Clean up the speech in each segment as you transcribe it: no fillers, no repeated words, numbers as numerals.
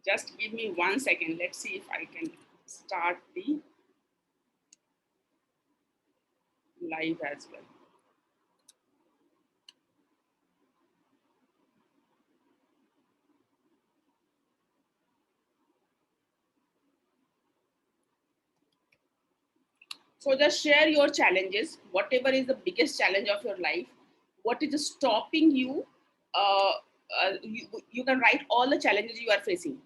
Just give me 1 second. Let's see if I can start the live as well. So just share your challenges, whatever is the biggest challenge of your life. What is stopping you? You can write all the challenges you are facing.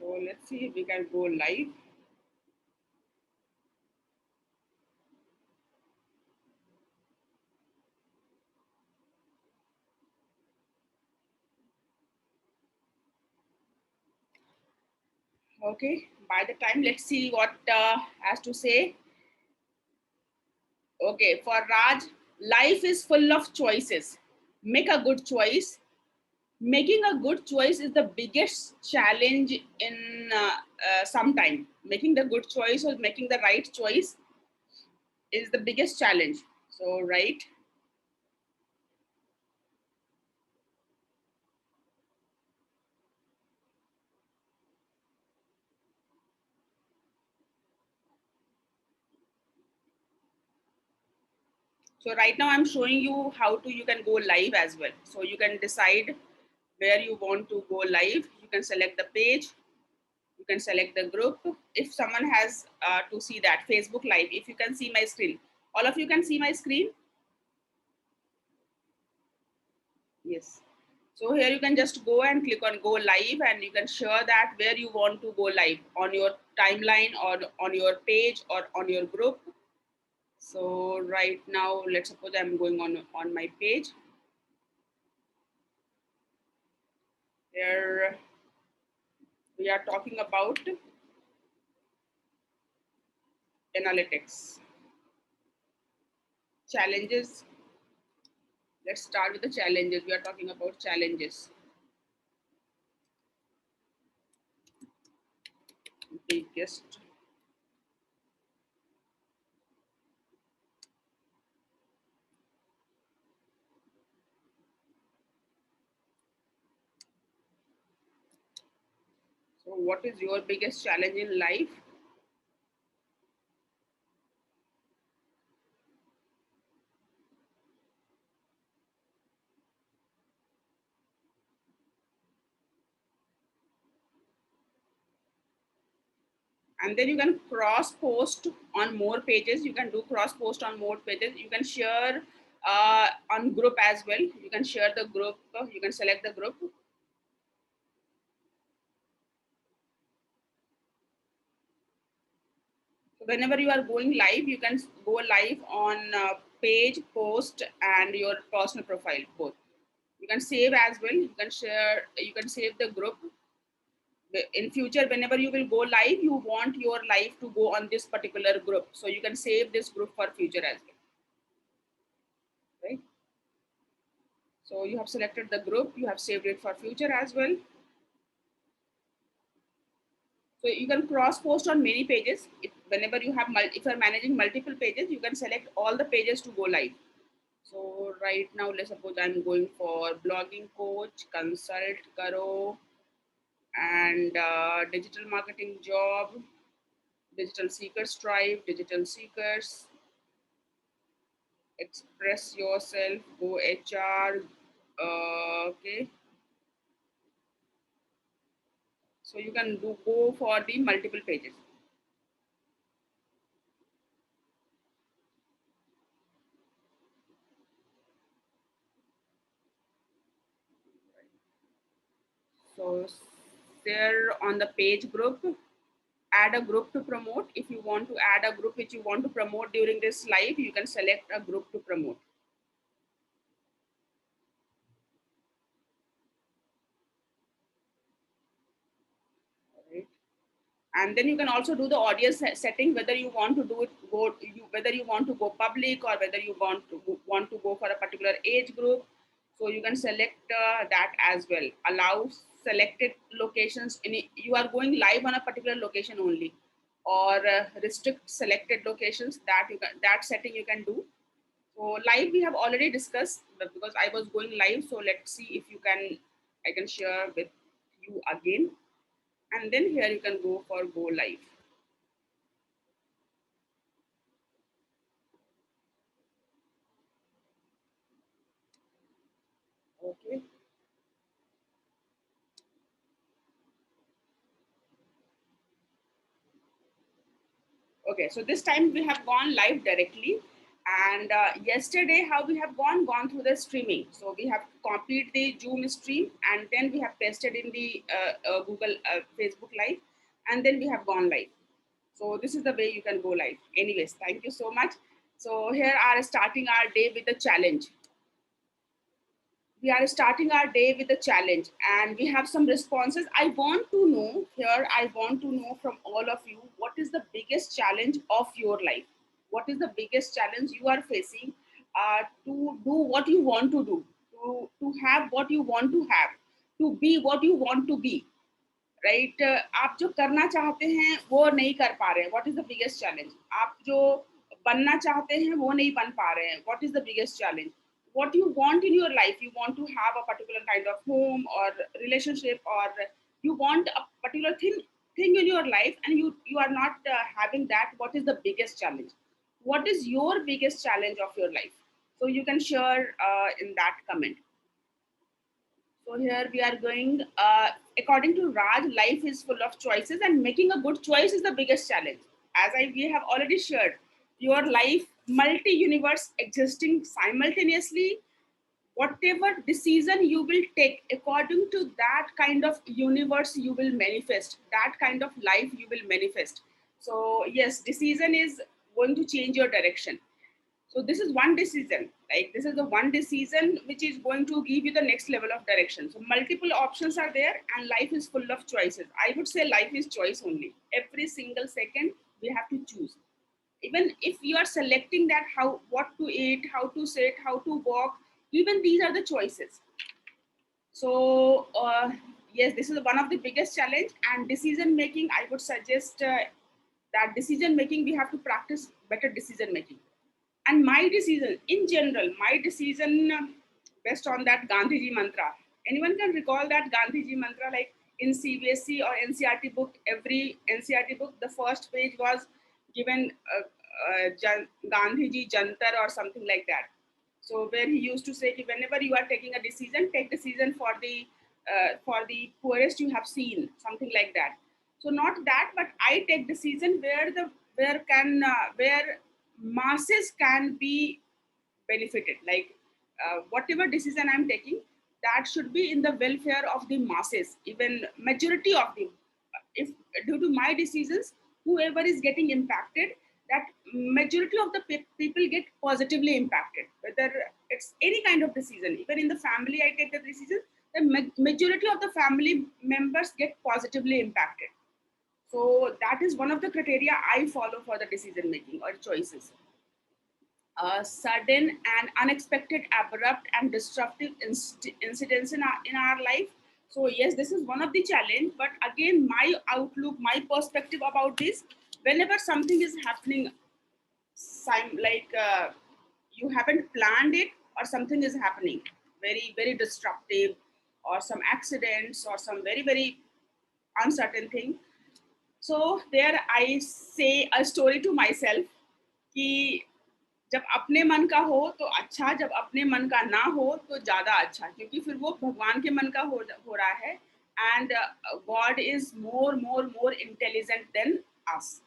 So let's see if we can go live. Okay, by the time, let's see what has to say. Okay, for Raj, life is full of choices. Make a good choice. Making a good choice is the biggest challenge in some time. Making the good choice or making the right choice is the biggest challenge. So, right. So right now I'm showing you how to you can go live as well. So you can decide where you want to go live. You can select the page. You can select the group. If someone has to see that Facebook live, if you can see my screen, all of you can see my screen. Yes. So here you can just go and click on go live and you can share that where you want to go live on your timeline or on your page or on your group. So right now, let's suppose I'm going on my page. Here we are talking about analytics. Challenges. Let's start with the challenges. We are talking about challenges. Biggest. So what is your biggest challenge in life? And then you can cross post on more pages. You can do cross post on more pages. You can share on group as well. You can share the group. You can select the group. So whenever you are going live, you can go live on page, post, and your personal profile both. You can save as well. You can share. You can save the group. In future, whenever you will go live, you want your live to go on this particular group, so you can save this group for future as well, right? So you have selected the group, you have saved it for future as well. So you can cross post on many pages. Whenever you have if you are managing multiple pages, you can select all the pages to go live. So right now, let's suppose I'm going for blogging coach, consult karo, and digital marketing job, digital seekers tribe, digital seekers, express yourself, go HR. Okay, so you can go for the multiple pages. So there on the page group, add a group to promote. If you want to add a group which you want to promote during this live, you can select a group to promote. Right. And then you can also do the audience setting, whether you want to do it whether you want to go public or whether you want to go for a particular age group. So you can select that as well. Allow selected locations. You are going live on a particular location only, or restrict selected locations. That setting you can do. So live we have already discussed, but because I was going live. So let's see if you can. I can share with you again, and then here you can go for go live. Okay. Okay, so this time we have gone live directly, and yesterday how we have gone through the streaming. So we have copied the Zoom stream, and then we have pasted in the Google Facebook Live, and then we have gone live. So this is the way you can go live. Anyways, thank you so much. So here are starting our day with a challenge. We are starting our day with a challenge, and we have some responses. I want to know here, I want to know from all of you, what is the biggest challenge of your life? What is the biggest challenge you are facing to do what you want to do, to have what you want to have, to be what you want to be, right आप जो करना चाहते हैं वो नहीं कर पा रहे हैं, what is the biggest challenge? आप जो बनना चाहते हैं वो नहीं बन पा रहे हैं, what is the biggest challenge? what you want in your life, you want to have a particular kind of home or relationship, or you want a particular thing in your life, and you are not having that. What is the biggest challenge? What is your biggest challenge of your life? So you can share in that comment. So here we are going, according to Raj, life is full of choices and making a good choice is the biggest challenge. As we have already shared, your life, multi-universe existing simultaneously, whatever decision you will take, according to that kind of universe you will manifest, that kind of life you will manifest. So yes, decision is going to change your direction. So this is one decision, like this is the one decision which is going to give you the next level of direction. So multiple options are there, and life is full of choices. I would say life is choice only. Every single second we have to choose. Even if you are selecting that how, what to eat, how to sit, how to walk, even these are the choices. So yes, this is one of the biggest challenge. And decision making, I would suggest that decision making, we have to practice better decision making. And my decision in general, my decision based on that Gandhiji mantra. Anyone can recall that Gandhiji mantra, like in CBSE or NCRT book? Every NCRT book, the first page was given Gandhiji Jantar or something like that. So where he used to say, whenever you are taking a decision, take decision for the poorest you have seen, something like that. So not that, but I take decision where the where masses can be benefited. Like whatever decision I'm taking, that should be in the welfare of the masses, even majority of the. If due to my decisions, whoever is getting impacted, that majority of the people get positively impacted. Whether it's any kind of decision, even in the family, I take the decision, the majority of the family members get positively impacted. So that is one of the criteria I follow for the decision making or choices. Sudden and unexpected, abrupt and disruptive incidents in our life. So yes, this is one of the challenge. But again, my outlook, my perspective about this, whenever something is happening, like you haven't planned it, or something is happening very very disruptive, or some accidents, or some very very uncertain thing. So there I say a story to myself कि जब अपने मन का हो तो अच्छा, जब अपने मन का ना हो तो ज़्यादा अच्छा, क्योंकि फिर वो भगवान के मन का हो रहा है. And God is more more more intelligent than us.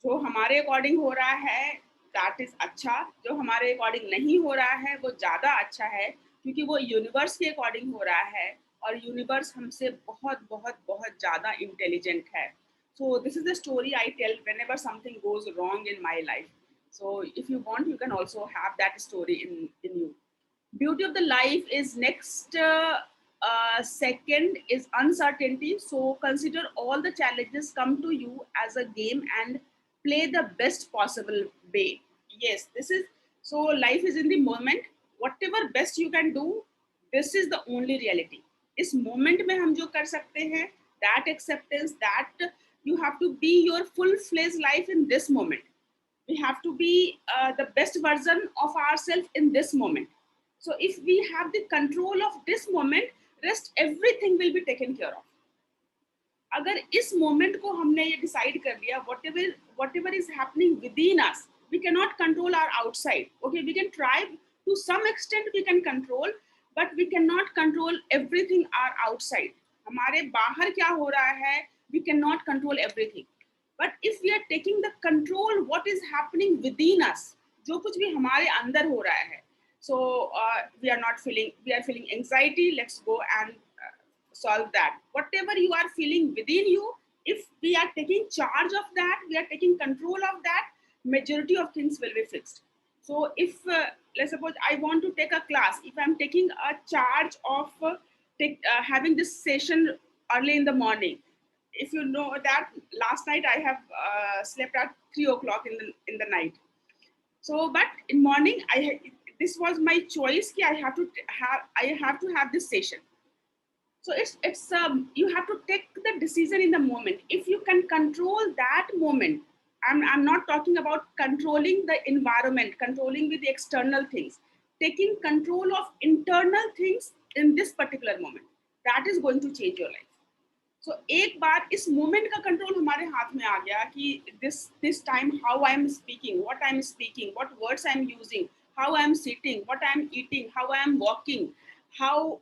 जो हमारे अकॉर्डिंग हो रहा है दैट इज अच्छा, जो हमारे अकॉर्डिंग नहीं हो रहा है वो ज़्यादा अच्छा है, क्योंकि वो यूनिवर्स के अकॉर्डिंग हो रहा है, और यूनिवर्स हमसे बहुत बहुत बहुत ज़्यादा इंटेलिजेंट है. So this is the story I tell whenever something goes wrong in my life. So if you want, you can also have that story in you. Beauty of the life is next second is uncertainty. So consider all the challenges come to you as a game and play the best possible way. Yes, this is, so life is in the moment. Whatever best you can do, this is the only reality. इस moment में हम जो कर सकते हैं, that acceptance, that you have to be your full-fledged life in this moment. We have to be the best version of ourselves in this moment. So if we have the control of this moment, rest everything will be taken care of. अगर इस moment को हमने ये decide कर लिया, whatever is happening within us, we cannot control our outside. Okay, we can try to some extent, we can control, but we cannot control everything our outside. हमारे बाहर क्या हो रहा है, we cannot control everything. But if we are taking the control what is happening within us, जो कुछ भी हमारे अंदर हो रहा है, so we are feeling anxiety, let's go and solve that. Whatever you are feeling within you, if we are taking charge of that, we are taking control of that, majority of things will be fixed. So if let's suppose I want to take a class, if I'm taking a charge of having this session early in the morning, if you know that last night I have slept at 3 o'clock in the night. So, but in morning, this was my choice. I have to have this session. So it's you have to take the decision in the moment. If you can control that moment, I'm not talking about controlling the environment, controlling with the external things, taking control of internal things in this particular moment, that is going to change your life. So एक बार इस moment का control हमारे हाथ में आ गया कि this time how I am speaking, what I am speaking, what words I am using, how I am sitting, what I am eating, how I am walking,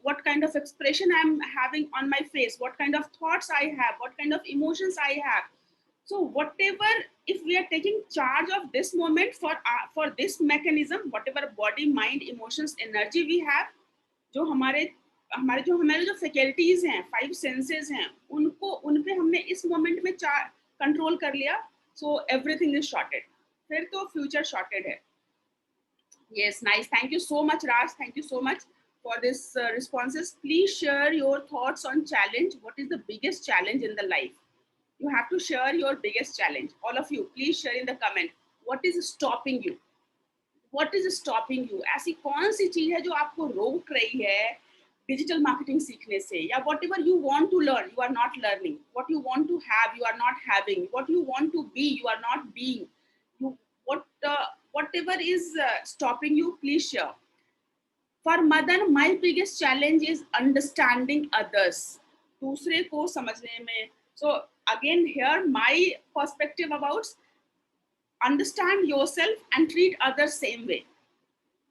what kind of expression I am having on my face, what kind of thoughts I have, what kind of emotions I have. So whatever, if we are taking charge of this moment for this mechanism, whatever body, mind, emotions, energy we have, जो हमारे जो faculties हैं, 5 senses हैं, उन पे हमने इस moment में कंट्रोल कर लिया, सो एवरीथिंग इज शॉर्टेड. फिर तो फ्यूचर शॉर्टेड है. Yes, nice. Thank you so much, Raj. Thank you so much for this responses. Please share your thoughts on challenge. What is the biggest challenge in the life? You have to share your biggest challenge. All of you, please share in the comment. What is stopping you? What is stopping you? ऐसी कौन सी चीज है जो आपको रोक रही है digital marketing सीखने से, या whatever you want to learn, you are not learning. What you want to have, you are not having. What you want to be, you are not being. Whatever is stopping you, please share. For Madan, my biggest challenge is understanding others. दूसरे को समझने में. So again here my perspective about understand yourself and treat others same way.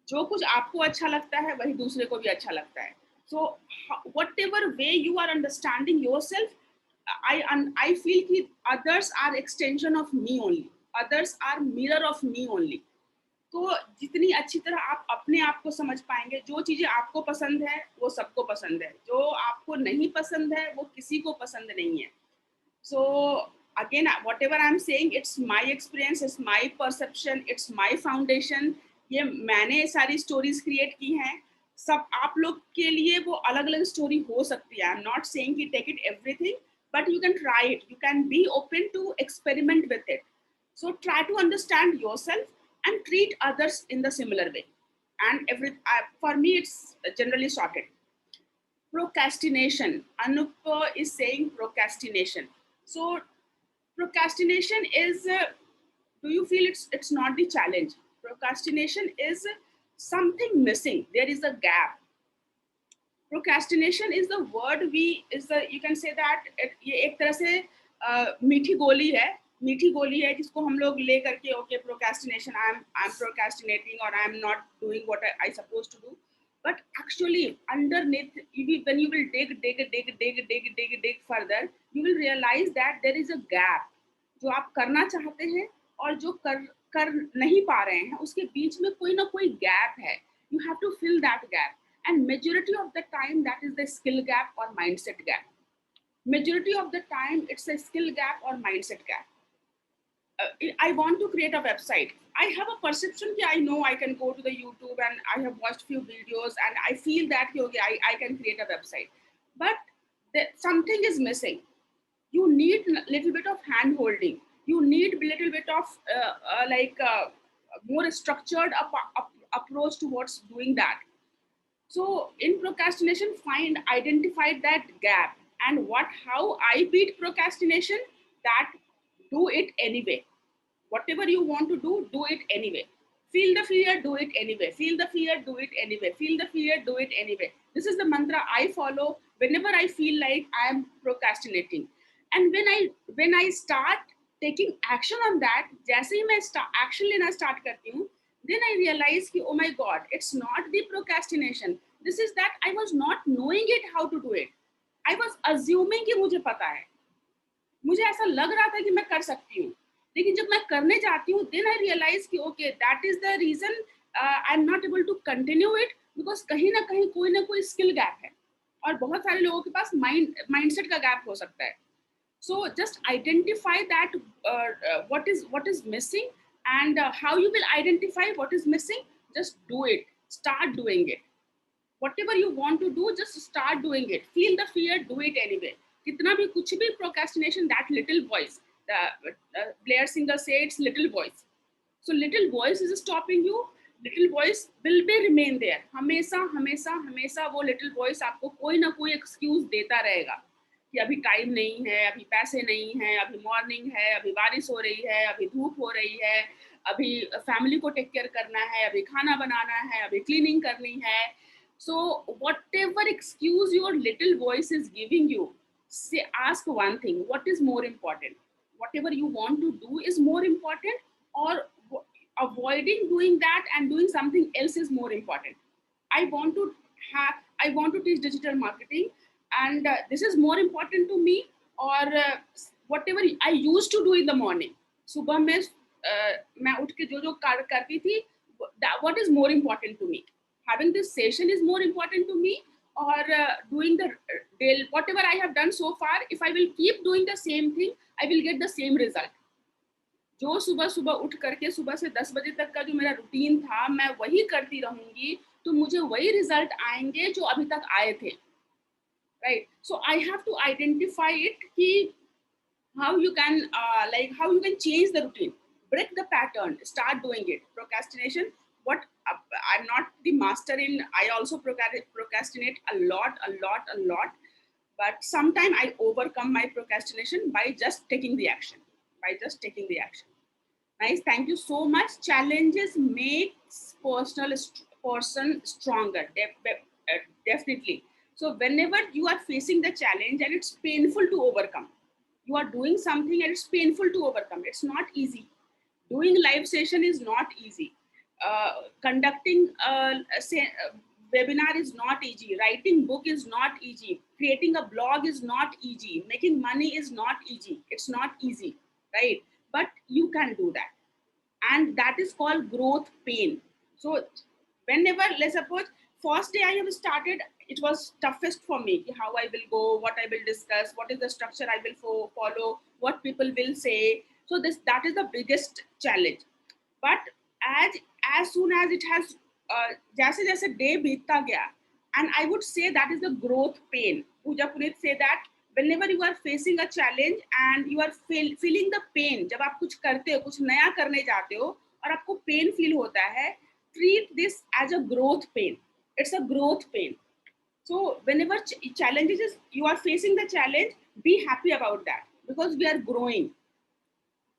जो कुछ आपको अच्छा लगता है वही दूसरे को भी अच्छा लगता है. So whatever way you are understanding yourself, I feel कि others are extension of me only. Others are mirror of me only. तो जितनी अच्छी तरह आप अपने आप को समझ पाएंगे, जो चीजें आपको पसंद है वो सबको पसंद है, जो आपको नहीं पसंद है वो किसी को पसंद नहीं है. So again, whatever I'm saying, it's my experience, it's my perception, it's my foundation. ये मैंने सारी स्टोरीज क्रिएट की हैं. सब आप लोग के लिए वो अलग अलग स्टोरी हो सकती है. आई एम नॉट सेइंग कि take it everything, but you can try it. You can be open to experiment with it. So try to understand yourself and treat others in the similar way, and for me it's generally sorted. Procrastination, Anup is saying procrastination. So procrastination is do you feel it's not the challenge? Procrastination is something missing, there is a gap. Procrastination is the word you can say that ये एक तरह से मीठी गोली है जिसको हम लोग ले करके okay procrastination, I am procrastinating और I am not doing what I suppose to do. But actually underneath, when you will dig further, you will realize that there is a gap. जो आप करना चाहते हैं और जो कर नहीं पा रहे हैं उसके बीच में कोई ना कोई गैप है. You have to fill that gap, and majority of the time that is the skill gap or mindset gap. Majority of the time it's a skill gap or mindset gap. I want to create a website. I have a perception that I know I can go to the YouTube and I have watched few videos and I feel that okay, I can create a website. But something is missing. You need a little bit of hand holding. You need a little bit of more structured approach towards doing that. So in procrastination, identify that gap, and how I beat procrastination, that do it anyway. Whatever you want to do it anyway. Feel the fear, do it anyway. Feel the fear, do it anyway. Feel the fear, do it anyway. This is the mantra I follow whenever I feel like I am procrastinating. And when I start taking action on that, जैसे ही मैं action लेना start करती हूँ, then I realize कि oh my god, it's not the procrastination. This is that I was not knowing it how to do it. I was assuming कि मुझे पता है. मुझे ऐसा लग रहा था कि मैं कर सकती हूँ, लेकिन जब मैं करने जाती हूँ, देन आई रियलाइज कि okay, that is the reason I am not able to continue it, because कहीं ना कोई स्किल गैप है, और बहुत सारे लोगों के पास माइंडसेट का गैप हो सकता है. So just identify that what is missing, and how you will identify what is missing. Just do it, start doing it. Whatever you want to do, just start doing it. Feel the fear, do it anyway. कितना भी कुछ भी procrastination, that little voice, the Blair Singer said it's little voice. So little voice is stopping you. Little voice will be remain there. हमेशा हमेशा हमेशा वो little voice आपको कोई ना कोई excuse देता रहेगा कि अभी टाइम नहीं है, अभी पैसे नहीं है, अभी मॉर्निंग है, अभी बारिश हो रही है, अभी धूप हो रही है, अभी फैमिली को टेक केयर करना है, अभी खाना बनाना है, अभी क्लीनिंग करनी है. So whatever excuse your little voice is giving you, say, ask one thing: what is more important? Whatever you want to do is more important, or avoiding doing that and doing something else is more important? I want to teach digital marketing, and this is more important to me, or whatever I used to do in the morning. सुबह में मैं उठ के जो कार्य करती थी, what is more important to me? Having this session is more important to me, or doing the whatever I have done so far. If I will keep doing the same thing, I will get the same result. जो सुबह सुबह उठ करके सुबह से 10 बजे तक का जो मेरा रूटीन था, मैं वही करती रहूंगी, तो मुझे वही रिजल्ट आएंगे जो अभी तक आए थे. Right? So I have to identify it कि how you can how you can change the routine, break the pattern, start doing it. Procrastination, what I'm not the master in. I also procrastinate a lot, but sometimes I overcome my procrastination by just taking the action. Nice, thank you so much. Challenges makes person stronger, definitely. So whenever you are facing the challenge and it's painful to overcome, you are doing something and it's painful to overcome, it's not easy. Doing live session is not easy. Conducting a webinar is not easy. Writing book is not easy. Creating a blog is not easy. Making money is not easy. It's not easy, right? But you can do that. And that is called growth pain. So whenever, let's suppose, first day I have started, it was toughest for me. How I will go, what I will discuss, what is the structure I will follow, what people will say. So that is the biggest challenge. But as soon as it has जैसे जैसे day बीतता गया, and I would say that is the growth pain. Pooja Puneet say that whenever you are facing a challenge and you are feeling the pain, जब आप कुछ करते हो, कुछ नया करने जाते हो और आपको पेन फील होता है, treat this as a growth pain. It's a growth pain. So whenever challenges you are facing the challenge, be happy about that, because we are growing,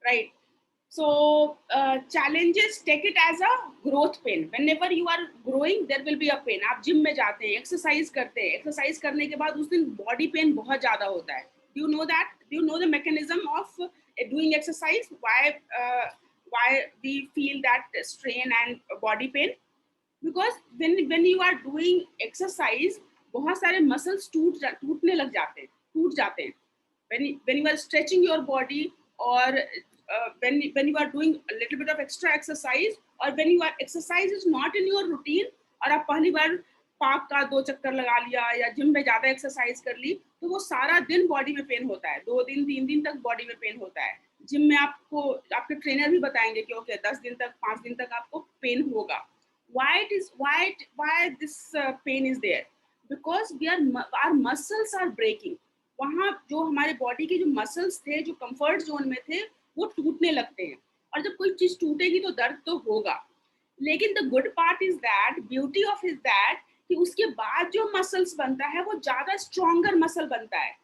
right? So challenges, take it as a growth pain. Whenever you are growing, there will be a pain. आप gym में जाते हैं, exercise करते हैं, exercise करने के बाद उस दिन बॉडी पेन बहुत ज्यादा होता है. Do you know that? Do you know the mechanism of doing exercise? Why we feel that strain and body pain? Because when you are doing exercise, बहुत सारे muscles टूटने लग जाते हैं. When you are stretching your body, or when you are doing a little bit of extra exercise, or when you are exercise is not in your routine, और आप पहली बार park का 2 चक्कर लगा लिया या जिम में ज्यादा एक्सरसाइज कर ली, तो वो सारा दिन बॉडी में पेन होता है. 2 दिन 3 दिन तक बॉडी में पेन होता है. जिम में आपको आपके ट्रेनर भी बताएंगे कि ओके 10 दिन तक 5 दिन तक आपको पेन होगा. Why this pain is there? Because our muscles are breaking. वहाँ जो हमारे बॉडी के जो मसल्स थे, जो कंफर्ट जोन में थे, वो टूटने लगते हैं. और जब कोई चीज टूटेगी तो दर्द तो होगा. लेकिन the good part is that, beauty of is that, कि उसके बाद जो मसल्स बनता है वो ज्यादा स्ट्रॉन्गर मसल बनता है।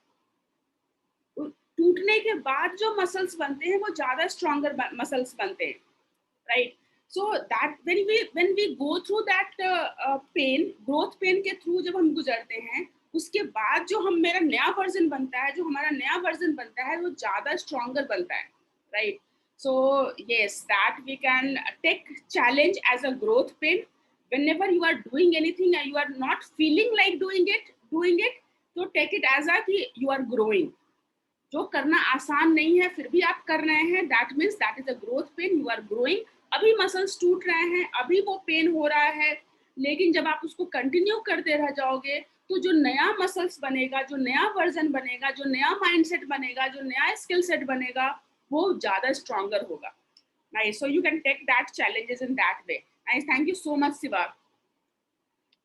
टूटने के बाद जो मसल्स बनते हैं वो ज्यादा स्ट्रॉन्गर मसल्स बनते हैं, right? So that when we go through that pain, growth pain के थ्रू जब हम गुजरते हैं, उसके बाद जो हम मेरा नया वर्जन बनता है, जो हमारा नया वर्जन बनता है वो ज्यादा स्ट्रॉन्गर बनता है, right? So yes, that we can take challenge as a growth pain. Whenever you are doing anything and you are not feeling like doing it, so take it as a कि you are growing. जो करना आसान नहीं है फिर भी आप कर रहे हैं, that means that is a growth pain, you are growing. अभी मसल्स टूट रहे हैं, अभी वो पेन हो रहा है, लेकिन जब आप उसको कंटिन्यू करते रह जाओगे तो जो नया मसल्स बनेगा, जो नया वर्जन बनेगा, जो नया माइंडसेट बनेगा, जो नया स्किल सेट बनेगा, वो ज्यादा स्ट्रॉन्गर होगा। Nice, so you can take that challenges in that way. Nice, thank you so much, Siva.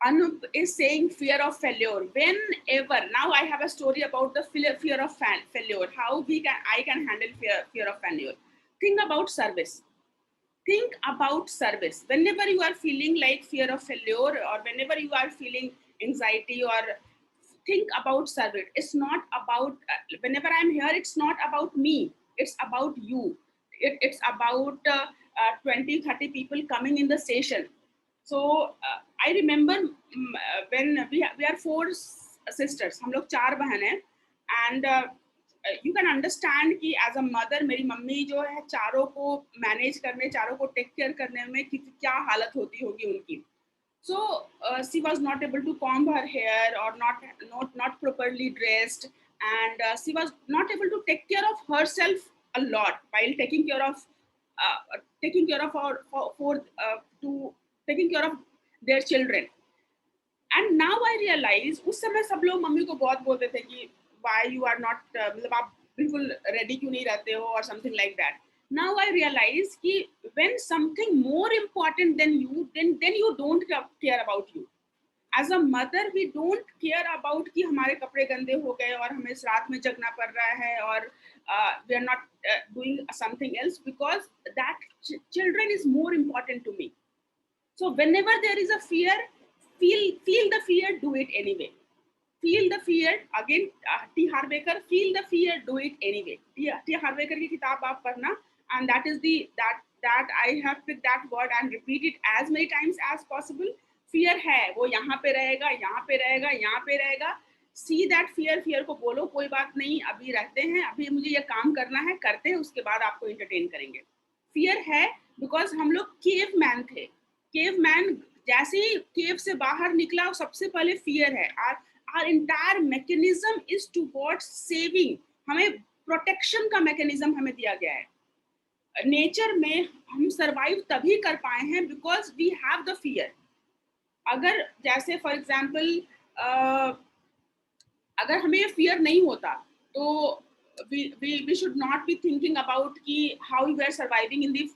Anup is saying fear of failure. Whenever, now I have a story about the fear of failure. How I can handle fear of failure. Think about service. Think about service. Whenever you are feeling like fear of failure, or whenever you are feeling anxiety, or think about service. It's not about, whenever I'm here, it's not about me. It's about you. It's about 20, 30 people coming in the session. So I remember when we are four sisters, हम लोग चार बहन हैं, and you can understand कि as a mother मेरी mummy जो है चारों को मैनेज करने, चारों को टेक केयर करने में क्या हालत होती होगी उनकी. So she was not able to comb her hair, or not properly dressed, and she was not able to take care of herself a lot while taking care of taking care of their children. And now I realize, उस समय सब लोग mummy को बहुत बोलते थे कि why you are not, मतलब आप बिल्कुल ready क्यों नहीं रहते हो, or something like that. Now I realize कि when something more important than you, then you don't care about you. As a mother, we don't care about कि हमारे कपड़े गंदे हो गए और हमें इस रात में जगना पड़ रहा है, और we are not doing something else, because that children is more important to me. So whenever there is a fear, feel the fear, do it anyway. Feel the fear, again, T. Harv Eker, feel the fear, do it anyway. T. Harv Eker की किताब आप पढ़ना, and that is that I have picked that word and repeat it as many times as possible. Fear है, वो यहाँ पे रहेगा, यहाँ पे रहेगा, यहाँ पे रहेगा. See that fear को बोलो कोई बात नहीं, अभी रहते हैं, अभी मुझे ये काम करना है, करते हैं, उसके बाद आपको entertain करेंगे. Fear है because हम लोग cave man थे. Cave man जैसे ही केव से बाहर निकला, सबसे पहले fear है. Our entire mechanism is towards saving. हमें प्रोटेक्शन का मैकेनिज्म हमें दिया गया है. नेचर में हम सरवाइव तभी कर पाए हैं because we have the fear. अगर जैसे फॉर एग्जाम्पल अगर हमें फियर नहीं होता तो we should not be thinking about कि how we are surviving in the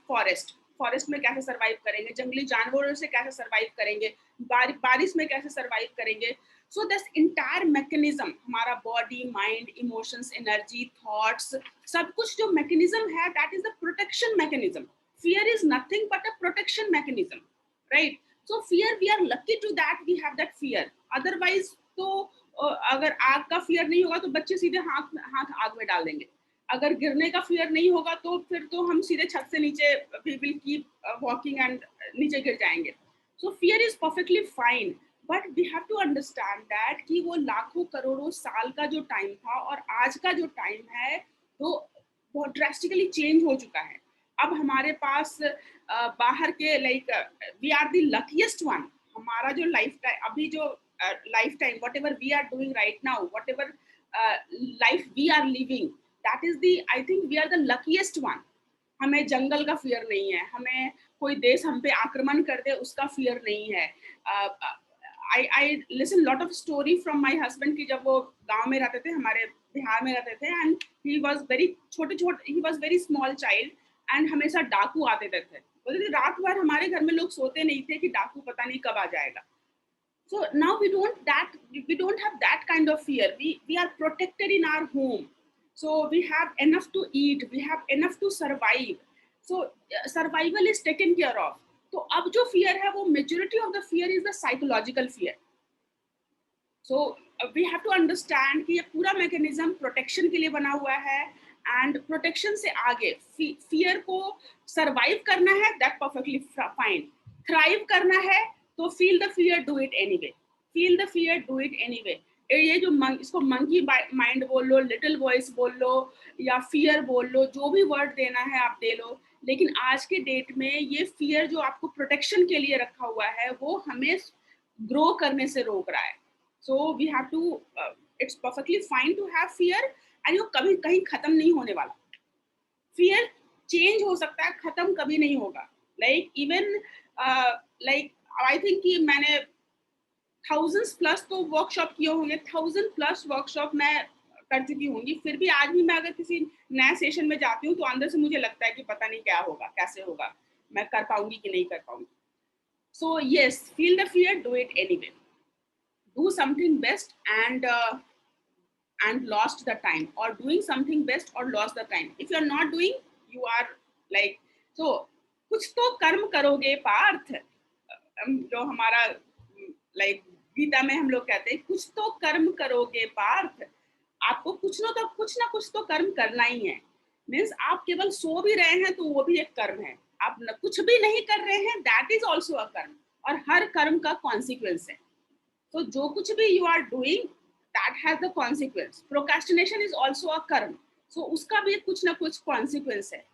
forest में कैसे सरवाइव करेंगे, जंगली जानवरों से कैसे सरवाइव करेंगे, बारिश में कैसे सरवाइव करेंगे. सो दिस इंटायर मैकेनिज्म, हमारा body, mind, emotions, energy, thoughts, सब कुछ जो मैकेनिज्म है, that is the protection mechanism. Fear is nothing but a protection mechanism, right? So fear, we are lucky to that we have that fear. Otherwise तो अगर आग का fear नहीं होगा तो बच्चे सीधे हाथ आग में डाल देंगे. अगर गिरने का फियर नहीं होगा तो फिर तो हम सीधे छत से नीचे we will keep walking and नीचे गिर जाएंगे. So fear is perfectly fine, but we have to understand that कि वो लाखों करोड़ों साल का जो टाइम था और आज का जो टाइम है तो बहुत ड्रास्टिकली चेंज हो चुका है. अब हमारे पास बाहर के like we are the luckiest one. हमारा जो लाइफ टाइम अभी जो life time whatever we are doing right now, whatever life we are living, that is the, I think we are the luckiest one. हमें जंगल का fear नहीं है, हमें कोई देश हम पे आक्रमण कर दे उसका फियर नहीं है. I listen lot of story from my husband कि जब वो गांव में रहते थे, हमारे बिहार में रहते थे, and he was very he was very small child, and हमेशा डाकू आते थे. बोलते थे रात भर हमारे घर में लोग सोते नहीं थे कि डाकू पता नहीं कब आ जाएगा. So now we don't have that kind of fear. We are protected in our home. So we have enough to eat, we have enough to survive. So survival is taken care of. तो अब जो fear है वो majority of the fear is the psychological fear. So we have to understand कि ये पूरा mechanism protection के लिए बना हुआ है, एंड प्रोटेक्शन से आगे फियर को सरवाइव करना है, दैट परफेक्टली फाइन। थ्राइव करना है तो feel the fear, do it anyway, feel the fear, do it anyway. ये जो इसको मंकी माइंड बोल लो, लिटिल वॉइस बोल लो, या फियर बोल लो, जो भी वर्ड देना है आप दे लो, लेकिन आज के डेट में ये फियर जो आपको प्रोटेक्शन के लिए रखा हुआ है वो हमें ग्रो करने से रोक रहा है। So we have to, it's perfectly fine to have fear, and वो कभी कहीं खत्म नहीं होने वाला। फियर चेंज हो सकता है, खत्म कभी नहीं होगा। Like even like I think कि मैंने थाउजेंड्स प्लस तो वर्कशॉप किए होंगे, 1000+ वर्कशॉप मैं कर चुकी होंगी, फिर भी आज भी मैं अगर किसी नया सेशन में जाती हूँ तो अंदर से मुझे लगता है कि पता नहीं क्या होगा, कैसे होगा, मैं कर पाऊंगी कि नहीं कर पाऊंगी। So yes, feel the fear, do it anyway, do something best, and lost the time, or doing something best or lost the time. If you are not doing, you are like, so कुछ तो कर्म करोगे पार्थ, जो हमारा like Gita में हम लोग कहते हैं कुछ तो कर्म करोगे पार्थ, आपको कुछ ना कुछ तो कर्म करना ही है। मीन्स आप केवल सो भी रहे हैं तो वो भी एक कर्म है, आप कुछ भी नहीं कर रहे हैं, दैट इज ऑल्सो अ कर्म, और हर कर्म का कॉन्सिक्वेंस है। तो जो कुछ भी you are doing, that has the consequence. Procrastination is also a karma, so उसका भी कुछ ना कुछ कॉन्सिक्वेंस है।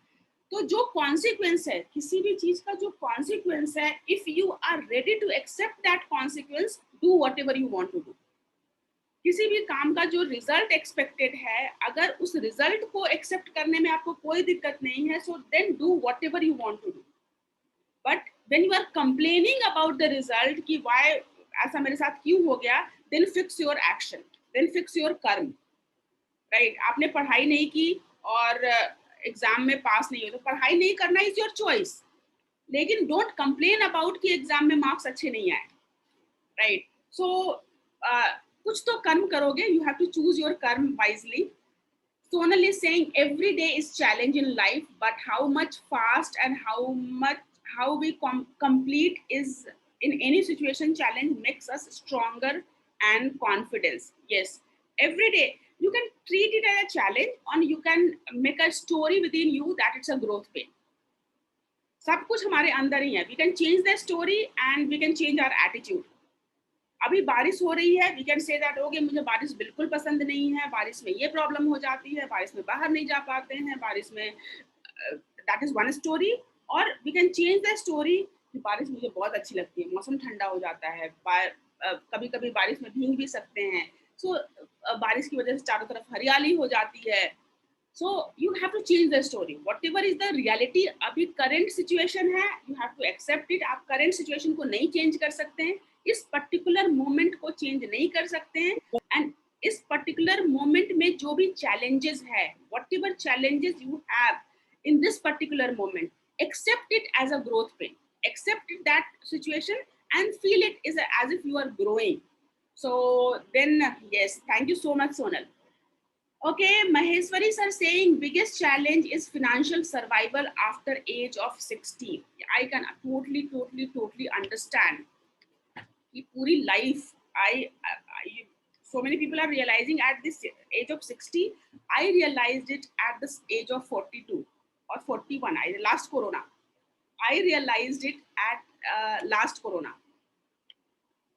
तो जो कॉन्सिक्वेंस है, किसी भी चीज का जो कॉन्सिक्वेंस है, if you are ready to accept that consequence, do whatever you want to do. किसी भी काम का जो रिजल्ट एक्सपेक्टेड है, अगर उस रिजल्ट को एक्सेप्ट करने में आपको कोई दिक्कत नहीं है, so then do whatever you want to do. But when you are complaining about the result कि why ऐसा मेरे साथ क्यों हो गया, then fix your action, then fix your कर्म, राइट? आपने पढ़ाई नहीं की और एग्जाम में पास नहीं हो, तो पढ़ाई नहीं करना इज योर चॉइस, लेकिन डोंट कंप्लेन अबाउट कि एग्जाम में मार्क्स अच्छे नहीं आए, राइट? सो कुछ तो कर्म करोगे, you have to choose your कर्म wisely. Sonal is saying every day is challenge in life, but how much fast and how we complete is in any situation challenge makes us stronger and confidence. Yes, every day you can treat it as a challenge, and you can make a story within you that it's a growth pain. सब कुछ हमारे अंदर ही है. We can change the story and we can change our attitude. अभी बारिश हो रही है, we can say that okay मुझे बारिश बिल्कुल पसंद नहीं है, बारिश में ये प्रॉब्लम हो जाती है, बारिश में बाहर नहीं जा पाते हैं, बारिश में दैट इज वन स्टोरी। और we can change the story कि बारिश मुझे बहुत अच्छी लगती है, मौसम ठंडा हो जाता है, कभी कभी बारिश में भीग भी सकते हैं, सो बारिश की वजह से चारों तरफ हरियाली हो जाती है। So you have to change the story, whatever is the reality. अभी करेंट सिचुएशन है, you have to accept it. आप करेंट सिचुएशन को नहीं चेंज कर सकते हैं, इस पर्टिकुलर मोमेंट को चेंज नहीं कर सकते हैं, एंड इस पर्टिकुलर मोमेंट में जो भी चैलेंजेस है, whatever challenges you have in this particular moment, accept it as a growth pain, accept that situation and feel it is as if you are growing. So then yes, thank you so much Sonal. Okay, Maheshwari sir saying biggest challenge is financial survival after age of 60. I can totally understand कि पूरी life I so many people are realizing at this age of 60. I realized it at this age of 42 or 41. Last corona I realized it at last corona.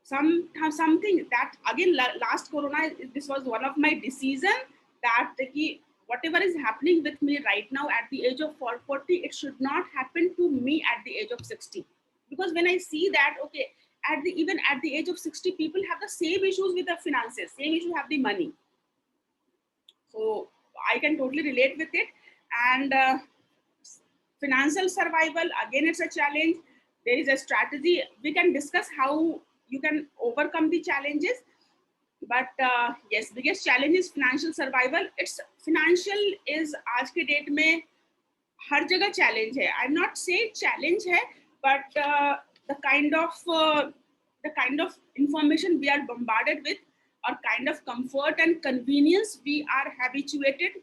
Something that again last corona, this was one of my decision that whatever is happening with me right now at the age of 40, it should not happen to me at the age of 60. Because when I see that okay, even at the age of 60, people have the same issues with the finances, same issue have the money, so I can totally relate with it. And financial survival, again it's a challenge. There is a strategy, we can discuss how you can overcome the challenges, but yes, biggest challenge is financial survival. It's financial is आज के date में हर जगह challenge है. I'm not saying challenge है, but the kind of information we are bombarded with, or kind of comfort and convenience we are habituated,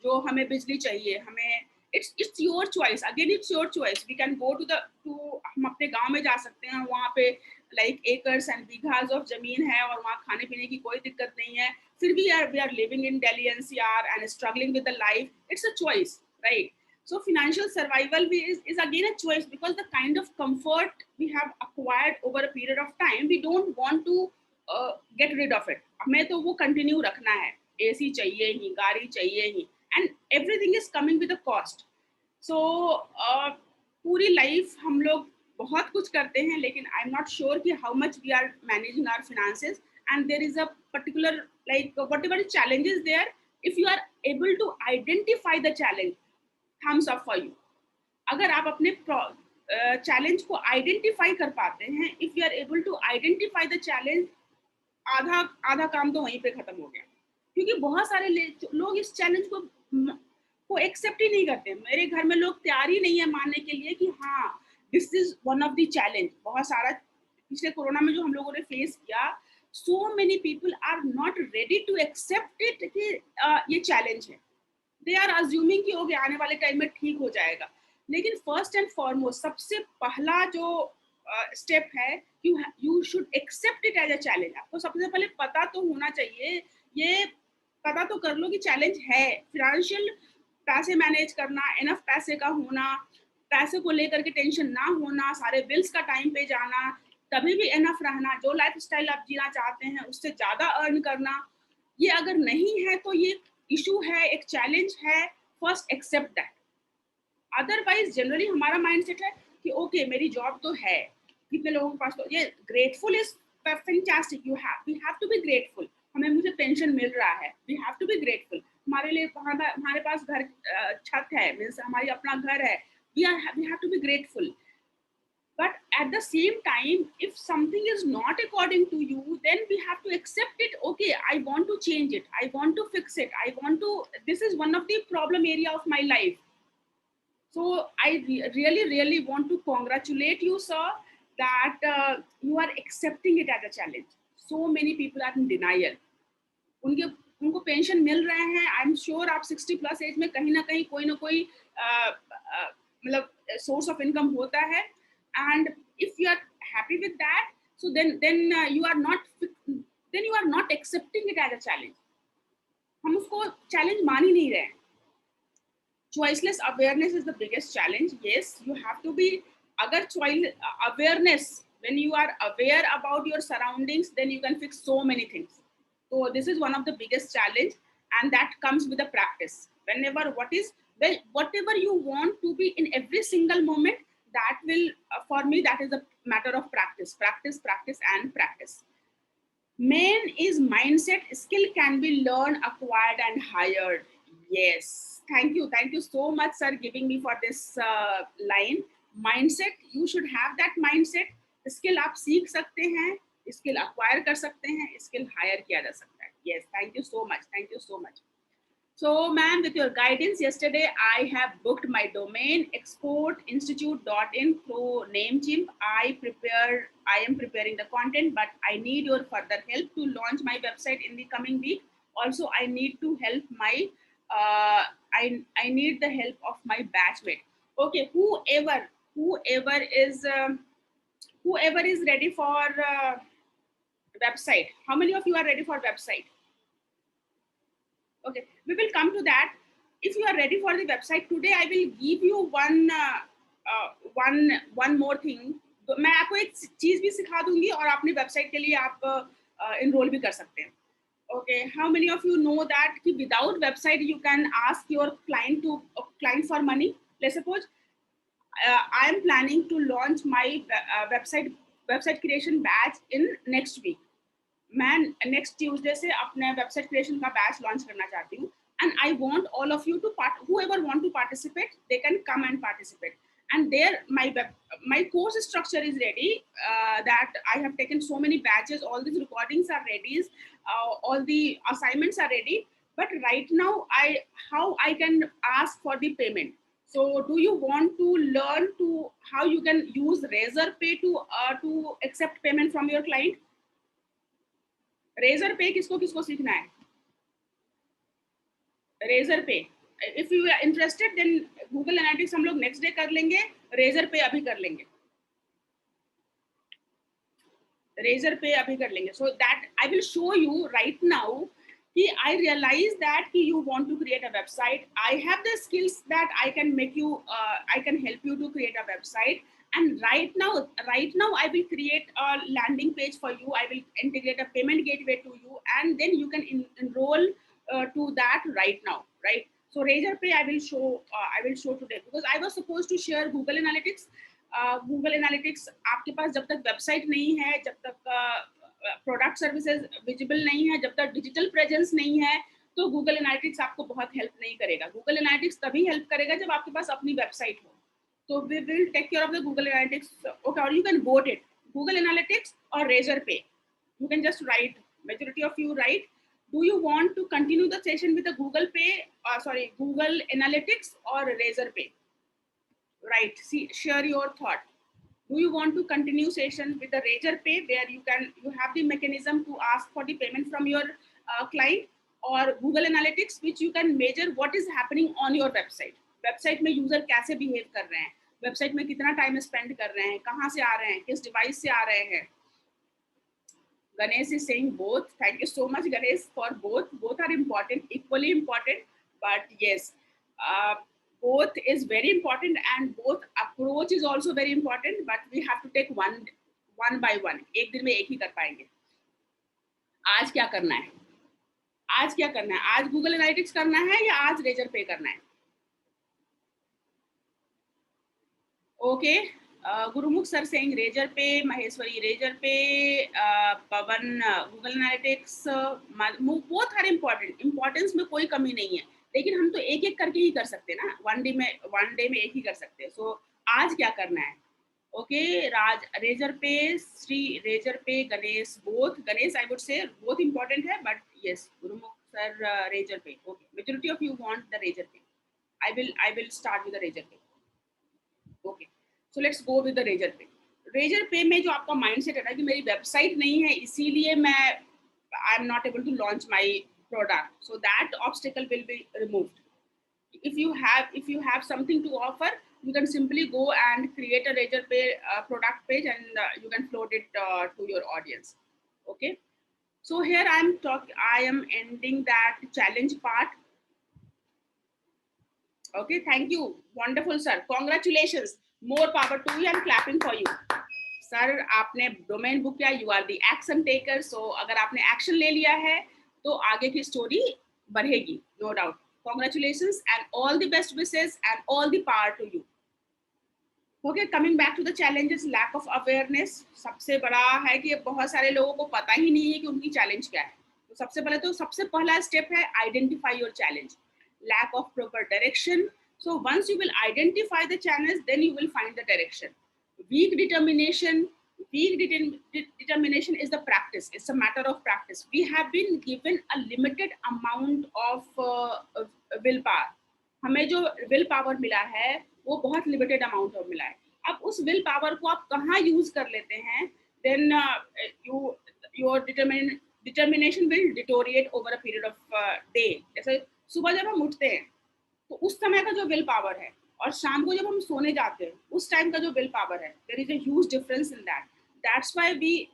जो हमें बिजली चाहिए, हमें it's your choice, again it's your choice. We can go to हम अपने गांव में जा सकते हैं, वहाँ पे लाइक एकर्स एंड बीघास ऑफ जमीन है और वहाँ खाने पीने की कोई दिक्कत नहीं है, फिर भी we are living in Delhi NCR and struggling with the life. It's a choice, right? So financial survival is again a choice, because the kind of comfort we have acquired over a period of time, we don't want to get rid of it. हमें तो वो continue रखना है, AC चाहिए ही, गाड़ी चाहिए ही, and everything is coming with a cost. So पूरी लाइफ हम लोग बहुत कुछ करते हैं, लेकिन आई एम नॉट श्योर कि how much we are managing our finances. And there is a particular, like whatever challenges there, if you are able to identify the challenge, thumbs up for you. अगर आप अपने challenge को identify कर पाते हैं, if you are able to identify the challenge, आधा आधा काम तो वहीं पे खत्म हो गया. क्योंकि बहुत सारे लोग इस चैलेंज को एक्सेप्ट ही नहीं करते. मेरे घर में लोग तैयार ही नहीं है मानने के लिए कि हाँ, this is one of the challenge. बहुत सारा पिछले कोरोना में जो हम लोगों ने फेस किया, so many people are not ready to accept it कि ये चैलेंज है. दे आर अज्यूमिंग कि ओके आने वाले टाइम में ठीक हो जाएगा. लेकिन फर्स्ट एंड फॉरमोस्ट सबसे पहला जो स्टेप है, you should accept it as a challenge. आपको सबसे पहले पता तो होना चाहिए, ये पता तो कर लो कि चैलेंज है. फिनेंशियल पैसे मैनेज करना, इनफ पैसे का होना, पैसे को लेकर के टेंशन ना होना, सारे बिल्स का टाइम पे जाना, कभी भी इनफ रहना, जो लाइफस्टाइल आप जीना चाहते हैं उससे ज्यादा अर्न करना, ये अगर नहीं है तो ये इशू है, एक चैलेंज है. First accept that. Otherwise generally हमारा माइंडसेट है कि ओके मेरी जॉब तो है. कितने लोगों के पास तो ये grateful is fantastic. We have to be grateful. हमें मुझे पेंशन मिल रहा है, we have to be grateful. हमारे लिए हमारे पास घर छत है, मीन्स हमारी अपना घर है, we have to be grateful. But at the same time, if something is not according to you, then we have to accept it. Okay, I want to change it, I want to fix it, I want to, this is one of the problem area of my life. So I really want to congratulate you, sir, that you are accepting it as a challenge. So many people are in denial. उनको pension मिल रहे हैं. I am sure आप 60 plus as में कहीं ना कहीं कोई ना कोई मतलब सोर्स ऑफ इनकम होता है. And if you are happy with that, so then you are not accepting it as a challenge. हम उसको चैलेंज मान ही नहीं रहे. Choiceless awareness is the biggest challenge. Yes, you have to be, agar awareness, when you are aware about your surroundings, then you can fix so many things. So this is one of the biggest challenge, and that comes with the practice. Whatever you want to be in every single moment, that will, for me, that is a matter of practice. Main is mindset. Skill can be learned, acquired, and hired. Yes, thank you so much, sir, giving me for this line. Mindset, you should have that mindset. Skill आप सीख सकते हैं, skill acquire कर सकते हैं, skill hire किया जा सकता है. Yes, thank you so much. So, ma'am, with your guidance, yesterday I have booked my domain exportinstitute.in through Namecheap. I am preparing the content, but I need your further help to launch my website in the coming week. Also, I need to help my I need the help of my batchmate. Okay, whoever is ready for website. How many of you are ready for website? Okay, we will come to that. If you are ready for the website, today I will give you one more thing. तो मैं आपको एक चीज भी सिखा दूंगी और अपनी वेबसाइट के लिए आप enroll भी कर सकते हैं. Okay, how many of you know that कि without website you can ask your client for money? Let's suppose I am planning to launch my website creation batch in next week. मैं next Tuesday से अपने website creation का batch launch करना चाहती हूँ. And I want all of you to whoever want to participate, they can come and participate. And there my course structure is ready, that I have taken so many batches, all these recordings are ready, all the assignments are ready. But right now how I can ask for the payment. So do you want to learn to how you can use Razorpay to accept payment from your client? Razorpay किसको सीखना है? Razorpay, if you are interested then Google Analytics हम लोग next day कर लेंगे, razor पे अभी कर लेंगे. रेजर पे अभी कर लेंगे. So that I will show you right now कि I realize that कि you want to create a website. I have the skills that I can make you, I can help you to create a website. And right now, I will create a landing page for you. I will integrate a payment gateway to you, and then you can enroll to that right now, right? So Razorpay, I will show today because I was supposed to share Google Analytics. Google Analytics आपके पास जब तक website नहीं है, जब तक product services visible नहीं है, जब तक डिजिटल प्रेजेंस नहीं है, तो गूगल एनालिटिक्स आपको बहुत हेल्प नहीं करेगा. गूगल एनालिटिक्स तभी हेल्प करेगा जब आपके पास अपनी वेबसाइट हो. तो we will take care of the Google analytics. Okay, और you can vote it Google analytics और Razorpay. You can just write, majority of you write, do you want to continue the session with the Google Analytics or Razorpay? Right, see, share your thought. Do you want to continue session with the Razorpay, where you have the mechanism to ask for the payment from your client, or Google Analytics, which you can measure what is happening on your website. Website में user कैसे behave कर रहे हैं, website में कितना time spend कर रहे हैं, कहाँ से आ रहे हैं, किस डिवाइस से आ रहे हैं. Ganesh is saying both. Thank you so much, Ganesh, for both. Both are important, equally important. But yes, both is very important, and both approach is also very important. But we have to take one by one. एक दिन में एक ही कर पाएंगे. आज क्या करना है? आज क्या करना है? आज Google Analytics करना है या आज Razorpay करना है? Okay. Gurumukh sir saying Razorpay, Maheshwari Razorpay, Pavan Google Analytics, both are important. Importance में कोई कमी नहीं है, लेकिन हम तो एक एक करके ही कर सकते हैं ना. वन डे में एक ही कर सकते हैं. सो आज क्या करना है? Okay, Raj Razorpay, Shri Razorpay, Ganesh both. Ganesh I would say both important है, but yes, Gurumukh sir Razorpay. Okay, majority of you want the Razorpay. I will start with the Razorpay. Okay, so let's go with the Razorpay. Razorpay में जो आपका mindset है ना कि मेरी website नहीं है, इसीलिए मैं I am not able to launch my product, so that obstacle will be removed. if you have something to offer, you can simply go and create a Razorpay product page, and you can float it to your audience. Okay, so here I am ending that challenge part. Okay, thank you, wonderful sir, congratulations, more power to you. I'm clapping for you sir. आपने domain book किया, you are the action taker. So अगर आपने action ले लिया है तो आगे की स्टोरी बढ़ेगी, no doubt. Congratulations and all the best wishes and all the power to you. Okay, coming back to the challenges, lack of awareness सबसे बड़ा है कि बहुत सारे लोगों को पता ही नहीं है कि उनकी चैलेंज क्या है. तो सबसे पहला स्टेप है identify your challenge. lack of proper direction. So once you will identify the channels, then you will find the direction. Weak determination is the practice. It's a matter of practice. We have been given a limited amount of willpower. हमें जो will power मिला है वो बहुत limited amount of मिला है. अब उस विल पावर को आप कहाँ यूज कर लेते हैं, then your determination will deteriorate over a period of day. जैसे सुबह जब हम उठते हैं तो उस समय का जो विल पावर है, और शाम को जब हम सोने जाते हैं उस टाइम का जो विल पावर है, there is a huge difference in that. That's why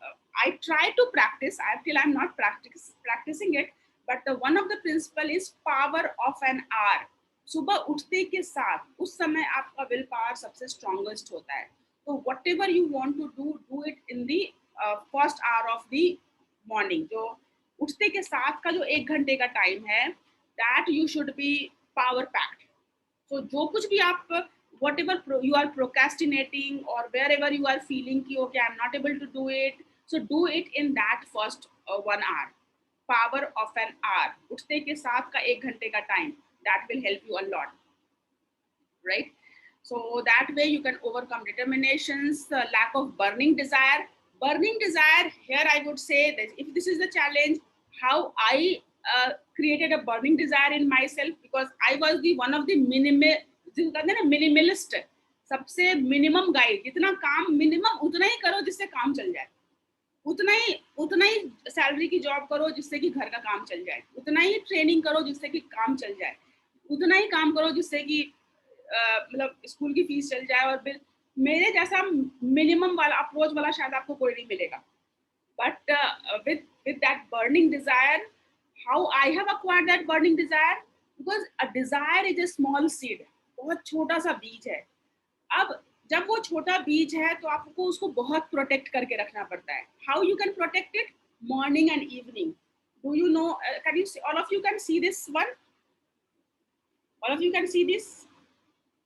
I try to practice. Till I'm not practicing it, but the one of the principle is power of an hour. सुबह उठते के साथ उस समय आपका will power सबसे strongest होता है. तो whatever you want to do it in the first hour of the morning. जो उठते के साथ का जो 1 घंटे का टाइम है, that you should be power packed. So जो कुछ भी आप whatever you are procrastinating or wherever you are feeling कि okay I'm not able to do it, so do it in that first 1 hour. Power of an hour. उठते के साथ का 1 घंटे का time, that will help you a lot, right? So that way you can overcome determinations, lack of burning desire. Here I would say that if this is the challenge, how I created a burning desire in myself, because I was the one of the minimalist. सबसे minimum guide, जितना काम minimum उतना ही करो जिससे काम चल जाए, उतना ही सैलरी की जॉब करो जिससे कि घर का काम चल जाए, उतना ही ट्रेनिंग करो जिससे कि काम चल जाए, उतना ही काम करो जिससे कि मतलब स्कूल की फीस चल जाए. और मेरे जैसा मिनिमम वाला अप्रोच वाला शायद आपको कोई नहीं मिलेगा. But with that burning desire, how I have acquired that burning desire? Because a desire is a small seed, बहुत छोटा सा बीज है. अब जब वो छोटा बीज है तो आपको उसको बहुत प्रोटेक्ट करके रखना पड़ता है. How you can protect it? Morning and evening. Do you know, can you, all of you can see this one? All of you can see this,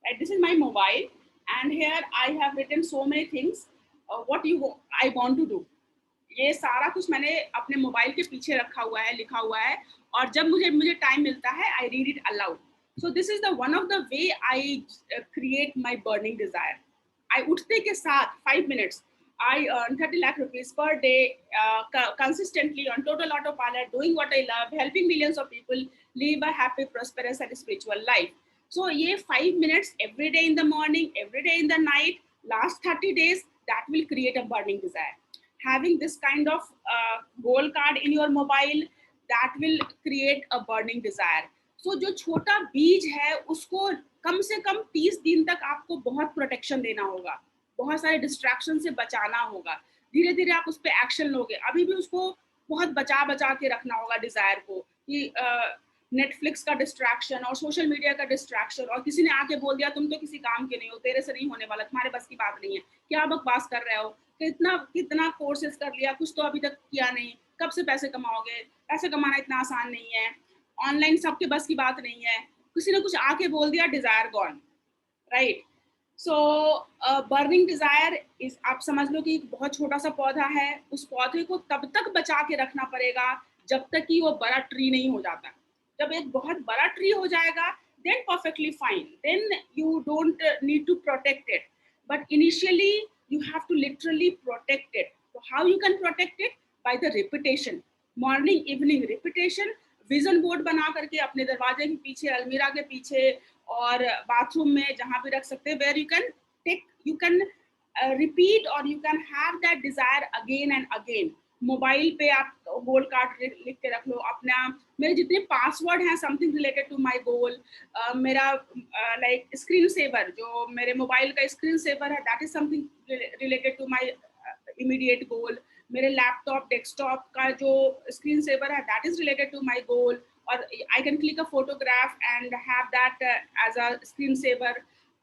right? This is my mobile, and here I have written so many things. What I want to do. ये सारा कुछ मैंने अपने mobile के पीछे रखा हुआ है, लिखा हुआ है, और जब मुझे टाइम मिलता है, I read it aloud. So this is the one of the way I create my burning desire. I उठते के साथ 5 minutes, I earn 30 lakh rupees per day, consistently on total autopilot, doing what I love, helping millions of people live a happy, prosperous, and spiritual life. So ये 5 minutes every day in the morning, every day in the night, last 30 days, that will create a burning desire. Having this kind of goal card in your mobile, that will create a burning desire. So जो छोटा बीज है उसको कम से कम 30 दिन तक आपको बहुत प्रोटेक्शन देना होगा, बहुत सारे डिस्ट्रैक्शन से बचाना होगा. धीरे धीरे आप उस पर एक्शन लोगे. अभी भी उसको बहुत बचा बचा के रखना होगा डिजायर को, कि नेटफ्लिक्स का डिस्ट्रैक्शन और सोशल मीडिया का डिस्ट्रैक्शन, और किसी ने आके बोल दिया तुम तो किसी काम के नहीं हो, तेरे से नहीं होने वाला, तुम्हारे बस की बात नहीं है, क्या बकवास कर रहे हो, कितना कितना कोर्सेज कर लिया, कुछ तो अभी तक किया नहीं, कब से पैसे कमाओगे, पैसे कमाना इतना आसान नहीं है, ऑनलाइन सबके बस की बात नहीं है, किसी ने कुछ आके बोल दिया, desire gone, right? So burning desire is, आप समझ लो कि बहुत छोटा सा पौधा है, उस पौधे को तब तक बचा के रखना पड़ेगा जब तक कि वो बड़ा ट्री नहीं हो जाता. जब एक बहुत बड़ा ट्री हो जाएगा, then perfectly fine, then you don't need to protect it, but initially you have to literally protect it. So how you can protect it? By the repetition, morning evening repetition. Vision board बना करके अपने दरवाजे के पीछे, अलमीरा के पीछे, और बाथरूम में जहां भी रख सकते हैं, where you can repeat or you can have that desire again and again. Mobile पे आप गोल कार्ड लिख के रख लो अपना. मेरे जितने पासवर्ड हैं something related to my goal, मेरा लाइक स्क्रीन सेवर, जो मेरे मोबाइल का स्क्रीन सेवर है, that is something related to my immediate goal. मेरे लैपटॉप डेस्कटॉप का जो स्क्रीन सेवर है, that is related to my goal. और I can click a photograph and have that as a screen saver.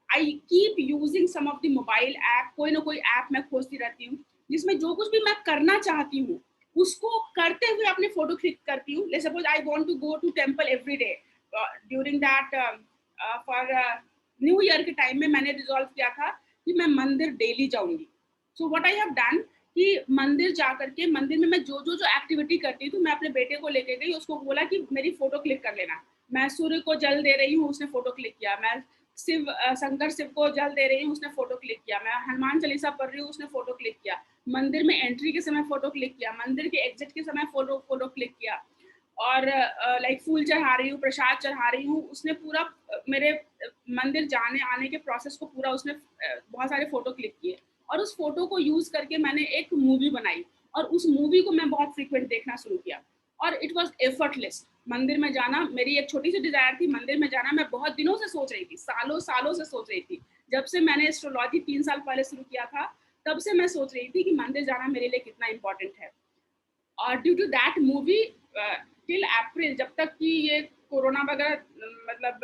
I keep using some of the mobile app. कोई ना कोई app मैं खोजती रहती हूँ जिसमें जो कुछ भी मैं करना चाहती हूँ उसको करते हुए अपने फोटो क्लिक करती हूँ. Let's suppose I want to go to temple every day. During that for new year के टाइम में मैंने रिजॉल्व किया था कि मैं मंदिर डेली जाऊंगी. So what I have done कि मंदिर जा करके, मंदिर में मैं जो एक्टिविटी करती थी, मैं अपने बेटे को लेके गई, उसको बोला कि मेरी फोटो क्लिक कर लेना. मैं सूर्य को जल दे रही हूँ, उसने फोटो क्लिक किया. मैं शंकर शिव को जल दे रही हूँ, उसने फोटो क्लिक किया. मैं हनुमान चालीसा पढ़ रही हूँ, उसने फोटो क्लिक किया. मंदिर में एंट्री के समय फोटो क्लिक किया, मंदिर के एग्जिट के समय फोटो क्लिक किया. और लाइक फूल चढ़ा रही हूँ, प्रसाद चढ़ा रही हूँ, उसने पूरा मेरे मंदिर जाने आने के प्रोसेस को पूरा उसने बहुत सारे फोटो क्लिक किए. और उस फोटो को यूज करके मैंने एक मूवी बनाई, और उस मूवी को मैं बहुत फ्रीक्वेंट देखना शुरू किया. और इट वॉज एफर्टलेस. मंदिर में जाना मेरी एक छोटी सी डिजायर थी. मंदिर में जाना मैं बहुत दिनों से सोच रही थी, सालों सालों से सोच रही थी. जब से मैंने एस्ट्रोलॉजी 3 साल पहले शुरू किया था, तब से मैं सोच रही थी कि मंदिर जाना मेरे लिए कितना इंपॉर्टेंट है. और due to that movie, till April, जब तक कि ये कोरोना वगैरह, मतलब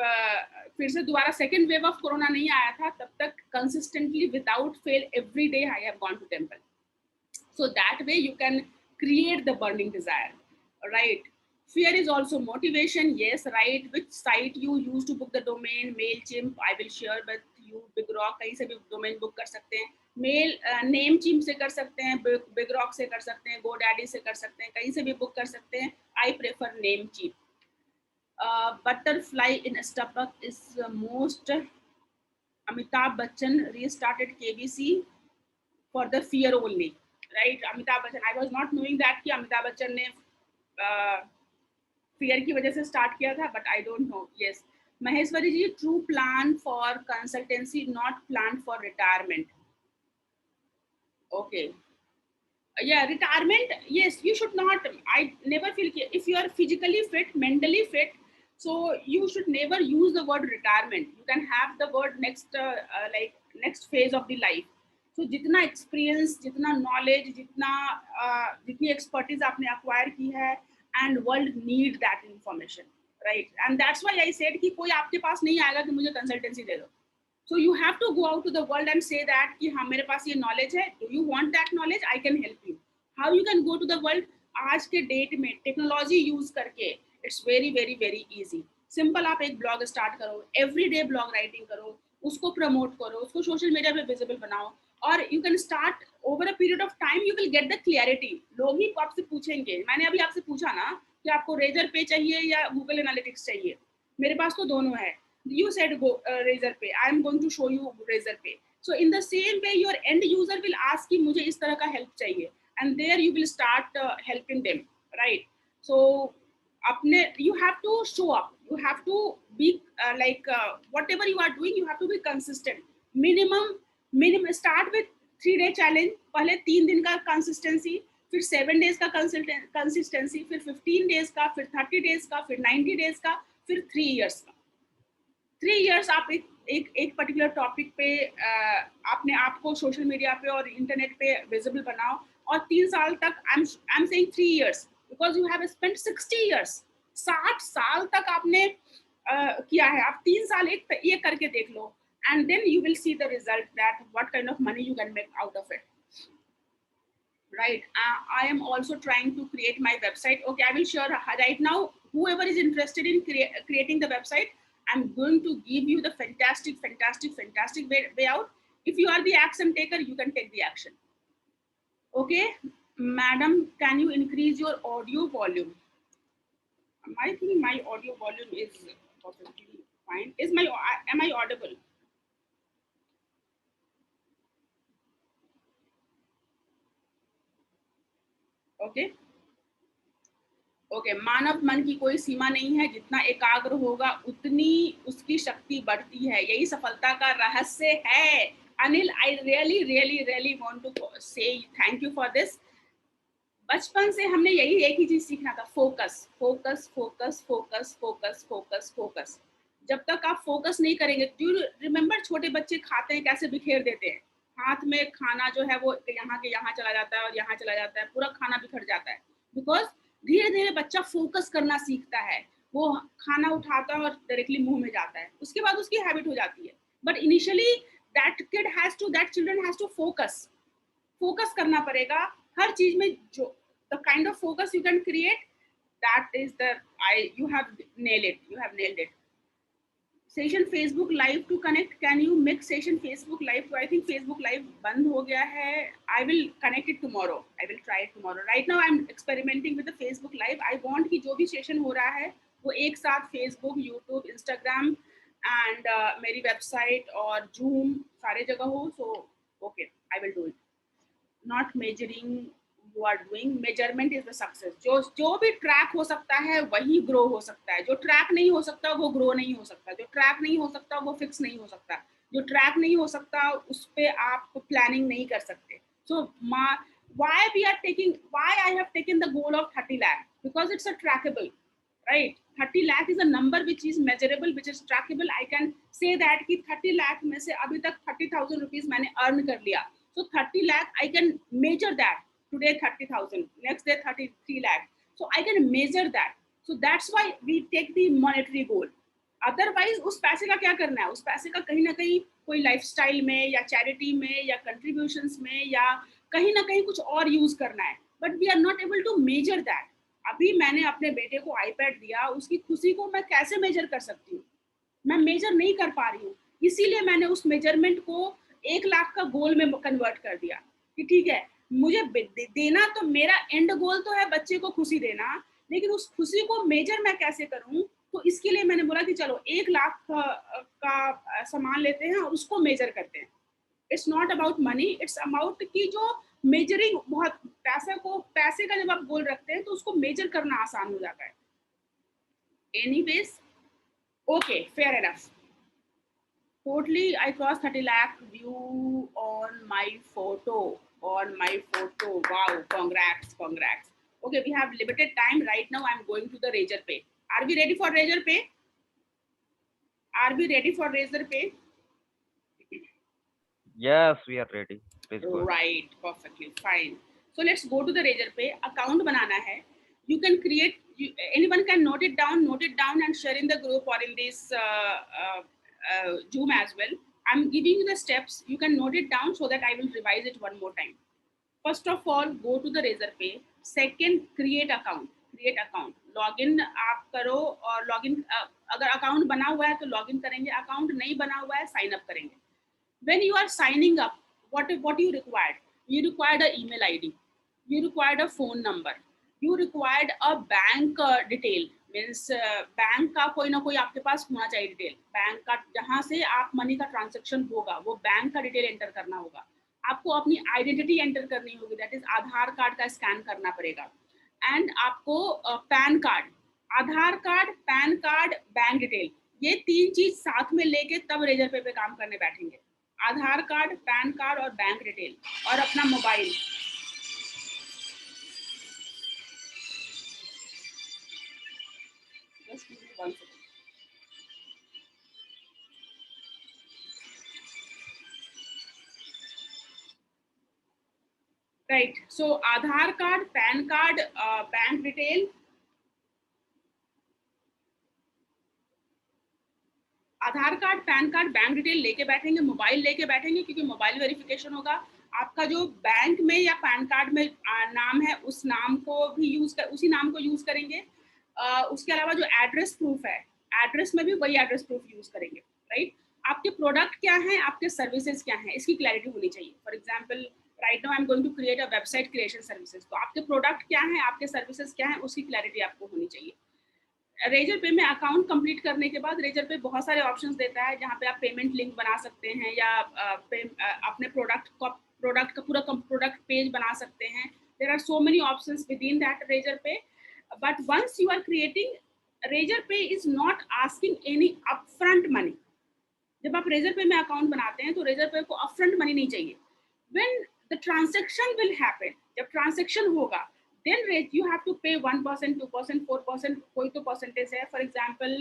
फिर से दोबारा सेकेंड वेव ऑफ कोरोना नहीं आया था, तब तक consistently without fail every day I have gone to temple. So that way you can create the burning desire, right? Fear is also motivation. Yes, right. Which site you use to book the domain? Mailchimp, I will share with you. BigRock, कहीं से भी domain book कर सकते हैं. Mail Namecheap से कर सकते हैं, BigRock से कर सकते हैं, GoDaddy से कर सकते हैं, कहीं से भी book कर सकते हैं. I prefer Namecheap. Butterfly in Starbucks is most. Amitabh Bachchan restarted KBC for the fear only. Right, Amitabh Bachchan. I was not knowing that कि अमिताभ बच्चन ने फियर की वजह से स्टार्ट किया था, but I don't know. Yes, Maheshwari ji, true plan for consultancy, not plan for retirement. Okay, yeah, retirement, yes, you should not. I never feel, if you are physically fit, mentally fit, so you should never use the word retirement. You can have the word next, like next phase of the life. So जितना experience, जितना knowledge, जितनी expertise आपने acquire की है, and world need that information, right? And that's why I said कि कोई आपके पास नहीं आएगा कि मुझे कंसल्टेंसी दे दो. So you have to go out to the world and say that कि हाँ मेरे पास ये knowledge है. Do you want that knowledge? I can help you. How you can go to the world? आज के डेट में technology use करके it's very very very easy. Simple, आप एक ब्लॉग स्टार्ट करो, एवरीडे ब्लॉग राइटिंग करो, उसको प्रमोट करो, उसको सोशल मीडिया पे विजिबल बनाओ, और you can start over a period of time you will get the clarity. लोग ही आपसे पूछेंगे. मैंने अभी आपसे पूछा ना कि आपको रेजर पे चाहिए या गूगल एनालिटिक्स चाहिए. मेरे पास तो दोनों है. You said go Razorpay. I am going to show you Razorpay. So in the same way, your end user will ask कि मुझे इस तरह का help चाहिए, and there you will start helping them, right? So अपने you have to show up. You have to be whatever you are doing, you have to be consistent. Minimum start with 3-day challenge. पहले 3 दिन का consistency, फिर 7 days का consistency, फिर 15 days का, फिर 30 days का, फिर 90 days का, फिर 3 years का. 3 years आप एक पर्टिकुलर टॉपिक पे आपने आपको सोशल मीडिया पे और इंटरनेट पे विजिबल बनाओ, और 3 साल तक I am saying 3 years because you have spent 60 years. 60 साल तक आपने किया है. आप 3 साल एक करके देख लो, and then you will see the result that what kind of money you can make out of it, right? I am also trying to create my website. Okay, I will share right now. Whoever is interested in creating the website, I'm going to give you the fantastic way out. If you are the action taker, you can take the action. Okay, madam, can you increase your audio volume? I think my audio volume is perfectly fine. Am I audible? Okay. Okay, मानव मन की कोई सीमा नहीं है. जितना एकाग्र होगा उतनी उसकी शक्ति बढ़ती है. यही सफलता का रहस्य है. Anil, I really want to say thank you for this. बचपन से हमने यही एक ही चीज सीखना था, focus focus focus focus focus focus focus. जब तक आप फोकस नहीं करेंगे, डू यू रिमेम्बर छोटे बच्चे खाते हैं कैसे बिखेर देते हैं. हाथ में खाना जो है वो यहाँ के यहाँ चला जाता है और यहाँ चला जाता है, पूरा खाना बिखर जाता है. बिकॉज धीरे धीरे बच्चा फोकस करना सीखता है. वो खाना उठाता है और डायरेक्टली मुंह में जाता है, उसके बाद उसकी हैबिट हो जाती है. But initially that children has to focus करना पड़ेगा हर चीज में. जो the kind of focus you can create, that is the you have nailed it. Session Facebook Live to connect, can you make session Facebook Live? तो I think Facebook Live बंद हो गया है. I will connect it tomorrow. I will try tomorrow. Right now I am experimenting with the Facebook Live. I want कि जो भी session हो रहा है वो एक साथ फेसबुक, यूट्यूब, इंस्टाग्राम एंड मेरी वेबसाइट और जूम सारे जगह हो. So okay, I will do it. Not measuring, you are doing. Measurement is the success. जो भी ट्रैक हो सकता है वही ग्रो हो सकता है. जो ट्रैक नहीं हो सकता वो ग्रो नहीं हो सकता. जो ट्रैक नहीं हो सकता वो फिक्स नहीं हो सकता. जो ट्रैक नहीं हो सकता उस पे आप प्लानिंग नहीं कर सकते. सो why I have taken the goal of 30 lakh, because it's a trackable, right? 30 lakh is a number which is measurable, which is trackable. I can say that कि 30 lakh में से अभी तक 30,000 rupees मैंने earn कर लिया. So 30 lakh I can measure that. Today 30,000, next day 33 lakh. So I can measure that. So that's why we take the monetary goal. Otherwise उस पैसे का क्या करना है? उस पैसे का कहीं ना कहीं कोई लाइफस्टाइल में या चैरिटी में या कंट्रीब्यूशंस में या कहीं ना कहीं कुछ और यूज करना है. But we are not able to measure that. अभी मैंने अपने बेटे को आईपैड दिया, उसकी खुशी को मैं कैसे मेजर कर सकती हूँ? मैं मेजर नहीं कर पा रही हूँ. इसीलिए मैंने उस मेजरमेंट को 1 लाख का गोल में कन्वर्ट कर दिया कि ठीक है, मुझे देना तो मेरा एंड गोल तो है बच्चे को खुशी देना, लेकिन उस खुशी को मेजर मैं कैसे करूं? तो इसके लिए मैंने बोला कि चलो 1 लाख का सामान लेते हैं और उसको मेजर करते हैं. It's not about money, it's about कि जो मेजरिंग, बहुत पैसे का जब आप गोल रखते हैं तो उसको मेजर करना आसान हो जाता है. Anyways, okay, fair enough. Totally, I crossed 30 lakh view on my photo. Wow, congrats. Okay, we have limited time. Right now, I'm going to the Razorpay. Are we ready for Razorpay? Yes, we are ready. बिल्कुल। Right, perfectly fine. So let's go to the Razorpay. Account banana hai. You can create. Anyone can note it down, and share in the group or in this Zoom as well. I'm giving you the steps. You can note it down so that I will revise it one more time. First of all, go to the Razorpay. Second, create account. Create account. Login आप करो और login अगर account बना हुआ है तो login करेंगे. Account नहीं बना हुआ है sign up करेंगे. When you are signing up, what you required? You required an email ID. You required a phone number. You required a bank detail. Means bank का कोई ना कोई आपके पास होना चाहिए डिटेल. बैंक का जहाँ से आप मनी का ट्रांजेक्शन होगा वो बैंक का डिटेल एंटर करना होगा. आपको अपनी आइडेंटिटी एंटर करनी होगी. दैट इज आधार कार्ड का स्कैन करना पड़ेगा. एंड आपको PAN card, Aadhaar card, PAN card, bank detail, ये तीन चीज साथ में लेके तब रेजरपे पे काम करने बैठेंगे. आधार कार्ड, पैन कार्ड और बैंक डिटेल और अपना mobile. Just give me 1 second. Right. So Aadhaar card, PAN card, bank detail, Aadhaar card, PAN card, bank detail लेके बैठेंगे. मोबाइल लेके बैठेंगे क्योंकि मोबाइल वेरिफिकेशन होगा. आपका जो बैंक में या पैन कार्ड में नाम है उस नाम को भी उसी नाम को यूज करेंगे. उसके अलावा जो एड्रेस प्रूफ है, एड्रेस में भी वही एड्रेस प्रूफ यूज करेंगे. राइट. आपके प्रोडक्ट क्या है, आपके सर्विसेज क्या है, इसकी क्लैरिटी होनी चाहिए. For example right now I am going to create a website creation services. तो आपके प्रोडक्ट क्या है, आपके सर्विसेज क्या है, उसकी क्लैरिटी आपको होनी चाहिए. रेजरपे में अकाउंट कंप्लीट करने के बाद रेजरपे बहुत सारे ऑप्शंस देता है जहाँ पे आप पेमेंट लिंक बना सकते हैं या अपने प्रोडक्ट का पूरा प्रोडक्ट पेज बना सकते हैं. There are so many options with in that Razorpay. But once you are creating, Razorpay is not asking any upfront money. जब आप रेजरपे में अकाउंट बनाते हैं तो रेजरपे को अपफ्रंट मनी नहीं चाहिए. When the transaction will happen, जब ट्रांजैक्शन होगा, then rate you have to pay 1%, 2%, 4%, कोई तो percentage है. For example,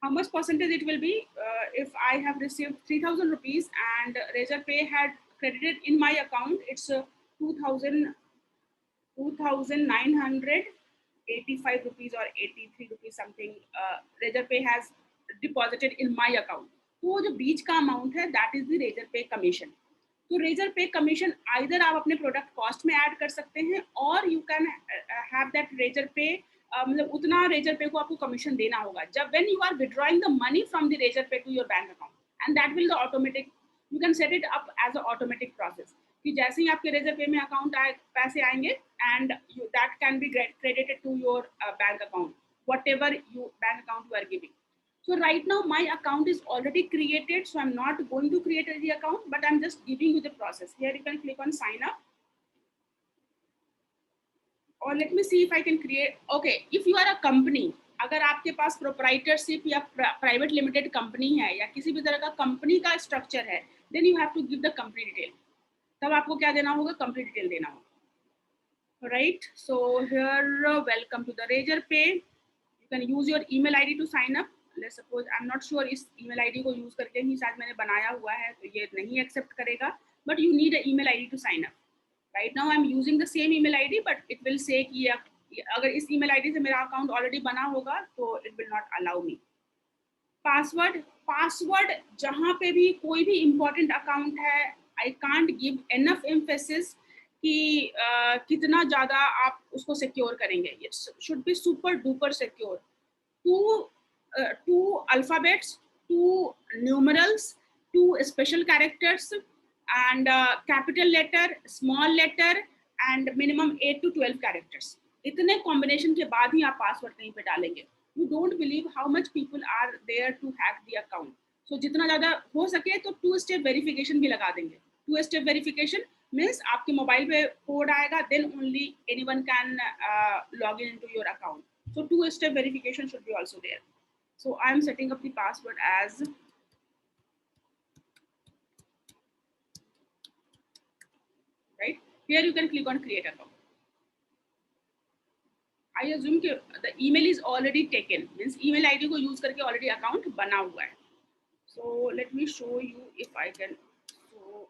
how much percentage it will be? If I have received 3,000 rupees and Razorpay had credited in my account, it's 2,985 rupees or 83 rupees something. Razorpay has deposited in my account. तो वो जो बीच का amount है, that is the Razorpay commission. तो Razorpay commission either आप अपने product cost में add कर सकते हैं और you can have that Razorpay, मतलब उतना रेजरपे को आपको कमीशन देना होगा जब when you are withdrawing the money from the Razorpay to your bank account. And that will the automatic, you can set it up as a automatic process कि जैसे ही आपके रेजरपे में अकाउंट आए पैसे आएंगे and that can be credited to your bank account, whatever you bank account you are giving. So right now my account is already created, so I'm not going to create the account, but I'm just giving you the process. Here you can click on sign up. Or let me see if I can create. Okay, if you are a company, अगर आपके पास proprietorship या private limited company है या किसी भी तरह का company का स्ट्रक्चर है, then you have to give the company detail. तब आपको क्या देना होगा, कंपनी डिटेल देना होगा. Right, so here welcome to the Razorpay. You can use your email ID to sign up. Let's suppose I'm not sure इस email ID को use करके ही शायद मैंने बनाया हुआ है तो ये नहीं accept करेगा, but you need an email ID to sign up. Right now I'm using the same email ID, but it will say कि अगर इस email ID से मेरा account already बना होगा तो it will not allow me. Password जहाँ पे भी कोई भी important account है, I can't give enough emphasis कि कितना ज़्यादा आप उसको सिक्योर करेंगे. It should be super duper secure. Two alphabets, 2 numerals, 2 special characters, and capital letter, small letter, and minimum 8 to 12 characters. इतने combination के बाद ही आप पासवर्ड कहीं पे डालेंगे. You don't believe how much people are there to hack the account. So जितना ज़्यादा हो सके तो 2-step verification भी लगा देंगे. 2-step verification means आपके मोबाइल पे कोड आएगा, then only anyone can log in into your account. So 2-step verification should be also there. So I am setting up the password as right here. You can click on create account. I assume कि the email is already taken, means email ID को use करके already account बना हुआ है. So let me show you if I can. So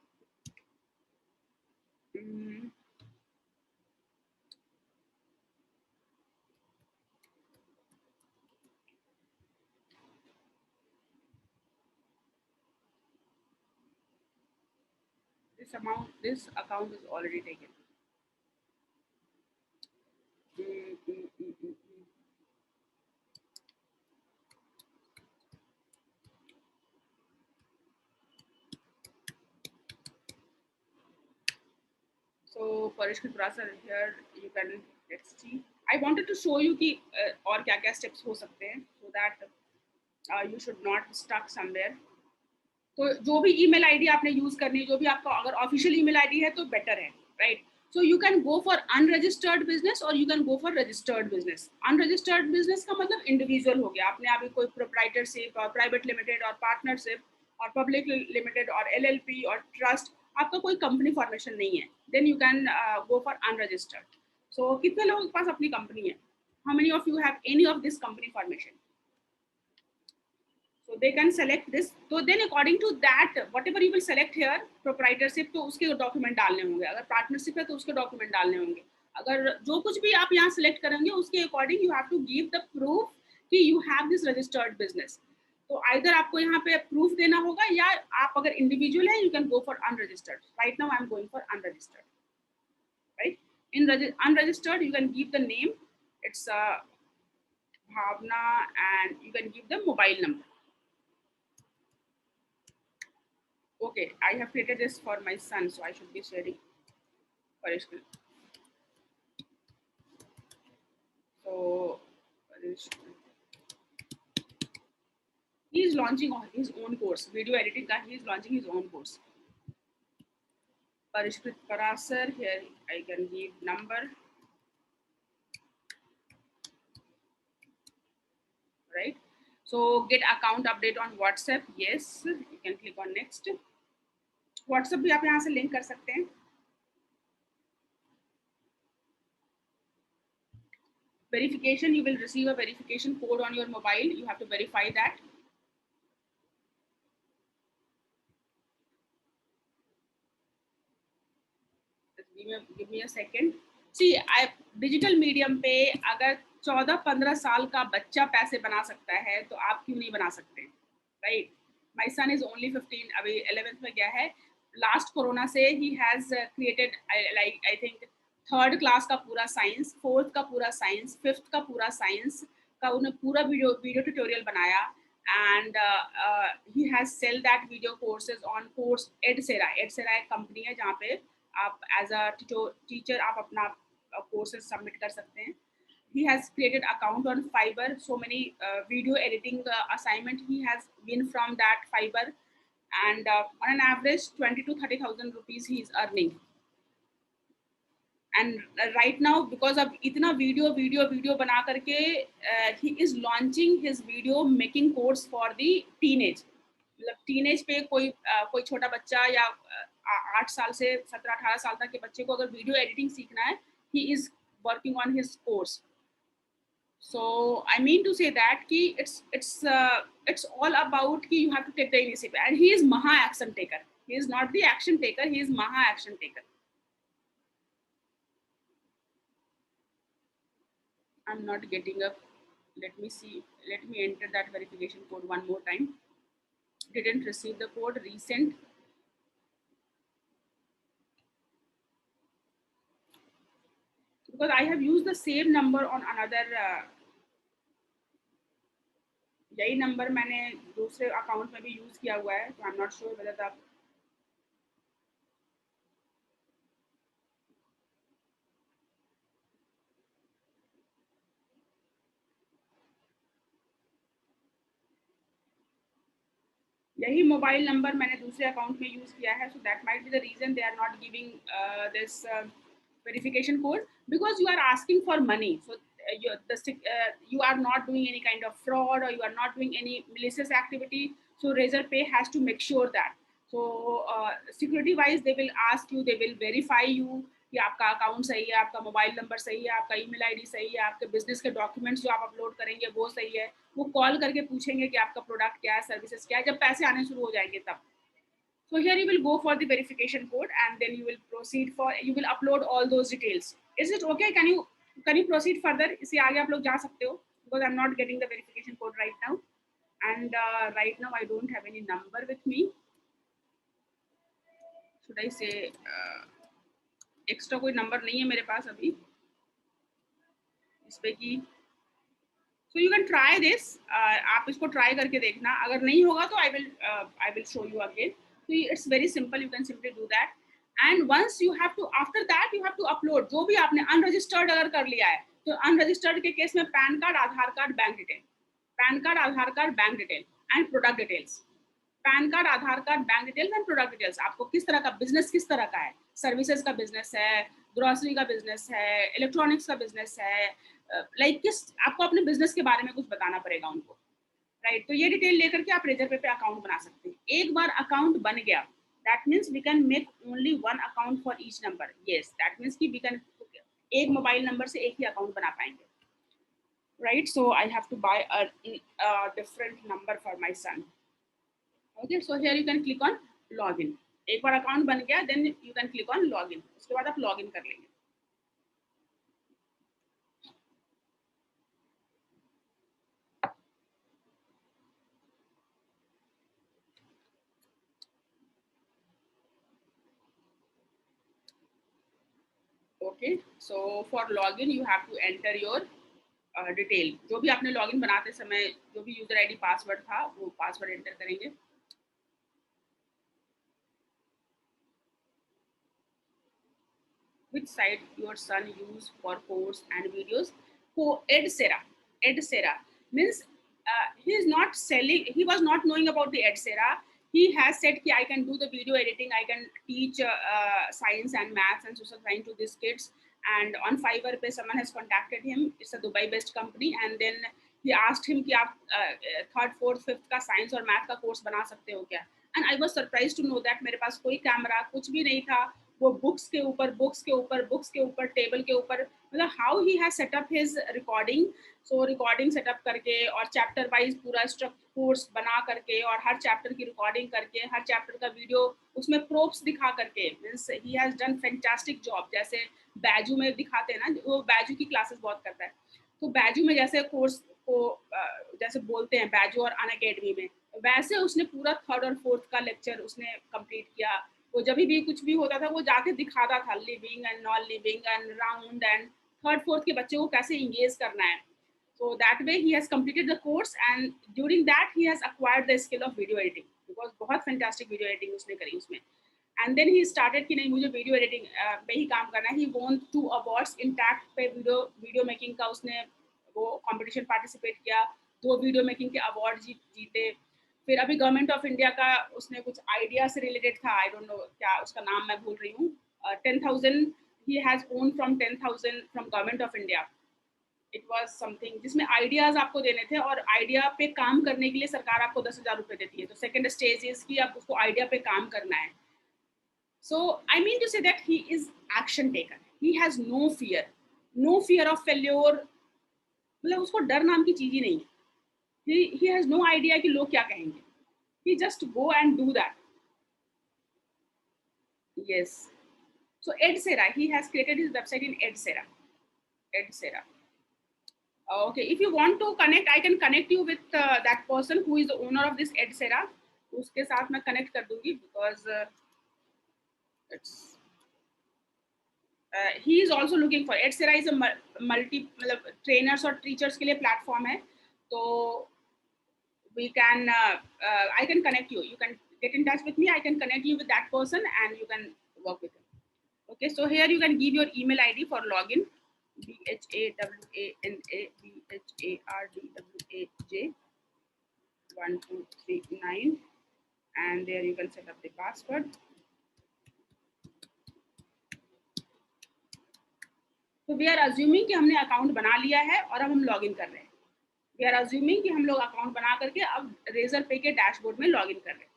this account is already taken. Mm, mm, mm, mm, mm. So Parishkrit Prasad here you can, let's see. I wanted to show you कि और क्या क्या steps हो सकते हैं so that you should not stuck somewhere. तो जो भी ईमेल आईडी आपने यूज करनी है, जो भी आपका अगर ऑफिशियल ईमेल आईडी है तो बेटर है, right. So you can go for unregistered business और you can go for registered business. Unregistered business का मतलब इंडिविजुअल हो गया, आपने अभी कोई प्रोप्राइटरशिप और प्राइवेट लिमिटेड और पार्टनरशिप और पब्लिक लिमिटेड और एलएलपी और ट्रस्ट, आपका कोई कंपनी फॉर्मेशन नहीं है, then you can go for unregistered. So कितने लोगों के पास अपनी कंपनी है? How many of you have any of this company formation? So they can select this. So then according to that, whatever you will select here, proprietorship तो उसके document डालने होंगे, अगर पार्टनरशिप है तो उसके डॉक्यूमेंट डालने होंगे, अगर जो कुछ भी आप यहाँ सेलेक्ट करेंगे उसके according you have to give the proof कि you have this registered business. तो आइदर आपको यहाँ पे प्रूफ देना होगा या आप अगर इंडिविजुअल है you can go for unregistered. Right now I am going for unregistered. Right, in unregistered you can give the name, it's Bhavna, and you can give the mobile number. Okay, I have created this for my son, so I should be sharing Parishkrit. So he is launching his own course, video editing. That he is launching his own course. Parishkrit Parasar. Here I can give number. Right. So get account update on WhatsApp. Yes, you can click on next. WhatsApp भी आप यहाँ से link कर सकते हैं. Verification, you will receive a verification code on your mobile. You have to verify that. Give me a second. See, digital medium पे अगर 14-15 साल का बच्चा पैसे बना सकता है तो आप क्यों नहीं बना सकते, right. My son is only 15, अभी 11th में गया है. लास्ट कोरोना से he has created like I think 3rd class का पूरा साइंस, 4th का पूरा साइंस, 5th का पूरा साइंस का उन्हें पूरा वीडियो ट्यूटोरियल बनाया. And he has sell that video courses on course Edsera. Edsera एक कंपनी है जहाँ पे आप एज अ टीचर आप अपना courses submit कर सकते हैं. He has created account on Fiverr. So many video editing assignment he has been from that Fiverr, and on an average 20 to 30,000 rupees he is earning. And right now because of इतना video बना करके he is launching his video making course for the teenage. मतलब teenage पे कोई छोटा बच्चा या 8 साल से 17-18 साल तक के बच्चे को अगर वीडियो एडिटिंग सीखना है, he is working on his course. So I mean to say that कि it's all about कि you have to take the initiative, and he is maha action taker. He is not the action taker, he is maha action taker. I'm not getting up. Let me see. Let me enter that verification code one more time. Didn't receive the code. Resend. Because I have used the same number on another. यही number मैंने दूसरे account में भी use किया हुआ है, तो I am not sure whether the यही मोबाइल नंबर मैंने दूसरे अकाउंट में यूज किया है. So that might be the reason they are not giving this verification code, because you are asking for money. So you are not doing any kind of fraud, or you are not doing any malicious activity. So Razorpay has to make sure that. So security wise they will ask you, they will verify you कि आपका account सही है, आपका mobile number सही है, आपका email ID सही है, आपके बिजनेस के डॉक्यूमेंट्स जो आप अपलोड करेंगे वो सही है. वो कॉल करके पूछेंगे कि आपका प्रोडक्ट क्या है, सर्विसेज क्या है, जब पैसे आने शुरू हो जाएंगे तब. So here you will go for the verification code, and then you will proceed for, you will upload all those details. Is it okay? Can you proceed further? इससे आगे आप लोग जा सकते हो, because I'm not getting the verification code right now, and right now I don't have any number with me. should I say extra कोई number नहीं है मेरे पास अभी इस पे कि so you can try this आप इसको try करके देखना अगर नहीं होगा तो I will show you again so it's very simple you can simply do that and once you have to after that you have to upload जो भी आपने unregistered अगर कर लिया है तो unregistered के केस में pan card Aadhaar card bank detail pan card Aadhaar card bank detail and product details pan card Aadhaar card bank details and product details आपको किस तरह का बिजनेस किस तरह का है सर्विसेज का बिजनेस है ग्रोसरी का बिजनेस है इलेक्ट्रॉनिक्स का बिजनेस है लाइक किस आपको अपने बिजनेस के बारे में कुछ बताना पड़ेगा उनको राइट तो ये डिटेल लेकर के आप रेजर पे अकाउंट बना सकते हैं एक बार अकाउंट बन गया that means we can make only one account for each number yes that means कि वी कैन एक मोबाइल नंबर से एक ही अकाउंट बना पाएंगे right so I have to buy a different number for my son okay so here you can click on login एक बार account बन गया then you can click on login उसके बाद आप लॉगिन कर लेंगे okay so for login you have to enter your detail जो भी आपने लॉगिन बनाते समय जो भी यूजर आईडी पासवर्ड था वो पासवर्ड एंटर करेंगे which site your son use for course and videos for Edsera means he is not selling he was not knowing about the Edsera he has said ki I can do the video editing I can teach science and maths and social science to these kids and on Fiverr पे someone has contacted him it's a Dubai based company and then he asked him कि आप third fourth fifth का science और math का course बना सकते हो क्या and I was surprised to know that मेरे पास कोई कैमरा कुछ भी नहीं था वो बुक्स के ऊपर टेबल के ऊपर मतलब how he has set up his recording so recording setup करके और चैप्टर वाइज पूरा कोर्स बना करके और हर चैप्टर की रिकॉर्डिंग करके हर चैप्टर का वीडियो उसमें प्रूफ्स दिखा करके means he has done fantastic job जैसे बैजू में दिखाते हैं ना वो बैजू की क्लासेस बहुत करता है तो बैजू में जैसे कोर्स को जैसे बोलते हैं बैजू और अनअकैडमी में वैसे उसने पूरा थर्ड और फोर्थ का लेक्चर उसने कंप्लीट किया वो जब भी कुछ भी होता था वो जाके दिखाता था living and non living and round and third fourth के बच्चे को कैसे इंगेज करना है so that way he has completed the course and during that he has acquired the skill of video editing because बहुत fantastic video editing उसने करी उसमें and then he started कि नहीं मुझे video editing पे ही काम करना है he won 2 awards intact पे video making का उसने वो competition participate किया 2 video making के award जीते फिर अभी गवर्नमेंट ऑफ इंडिया का उसने कुछ आइडिया से रिलेटेड था आई डोंट नो क्या उसका नाम मैं भूल रही हूँ 10,000 he has own from 10,000 from government of India it was something जिसमें आइडियाज आपको देने थे और आइडिया पे काम करने के लिए सरकार आपको 10,000 रुपए देती है तो सेकंड स्टेज इज कि आप उसको आइडिया पे काम करना है so I mean to say that he is action taker he has no fear of failure मतलब उसको डर नाम की चीज ही नहीं है he has no idea कि लोग क्या कहेंगे he just go and do that yes so Edsera he has created his website in Edsera okay if you want to connect I can connect you with that person who is the owner of this Edsera उसके साथ मैं connect कर दूंगी because it's he is also looking for Edsera is a multi मतलब trainers और teachers के लिए platform है तो we can I can connect you can get in touch with me I can connect you with that person and you can work with him okay so here you can give your email id for login BHAWANABHARDWAJ1239 and there you can set up the password so we are assuming कि हमने account बना लिया है और अब हम login कर रहे हैं वी आर अज्यूमिंग कि हम लोग अकाउंट बना करके अब रेजर पे के डैशबोर्ड में लॉगिन कर रहे हैं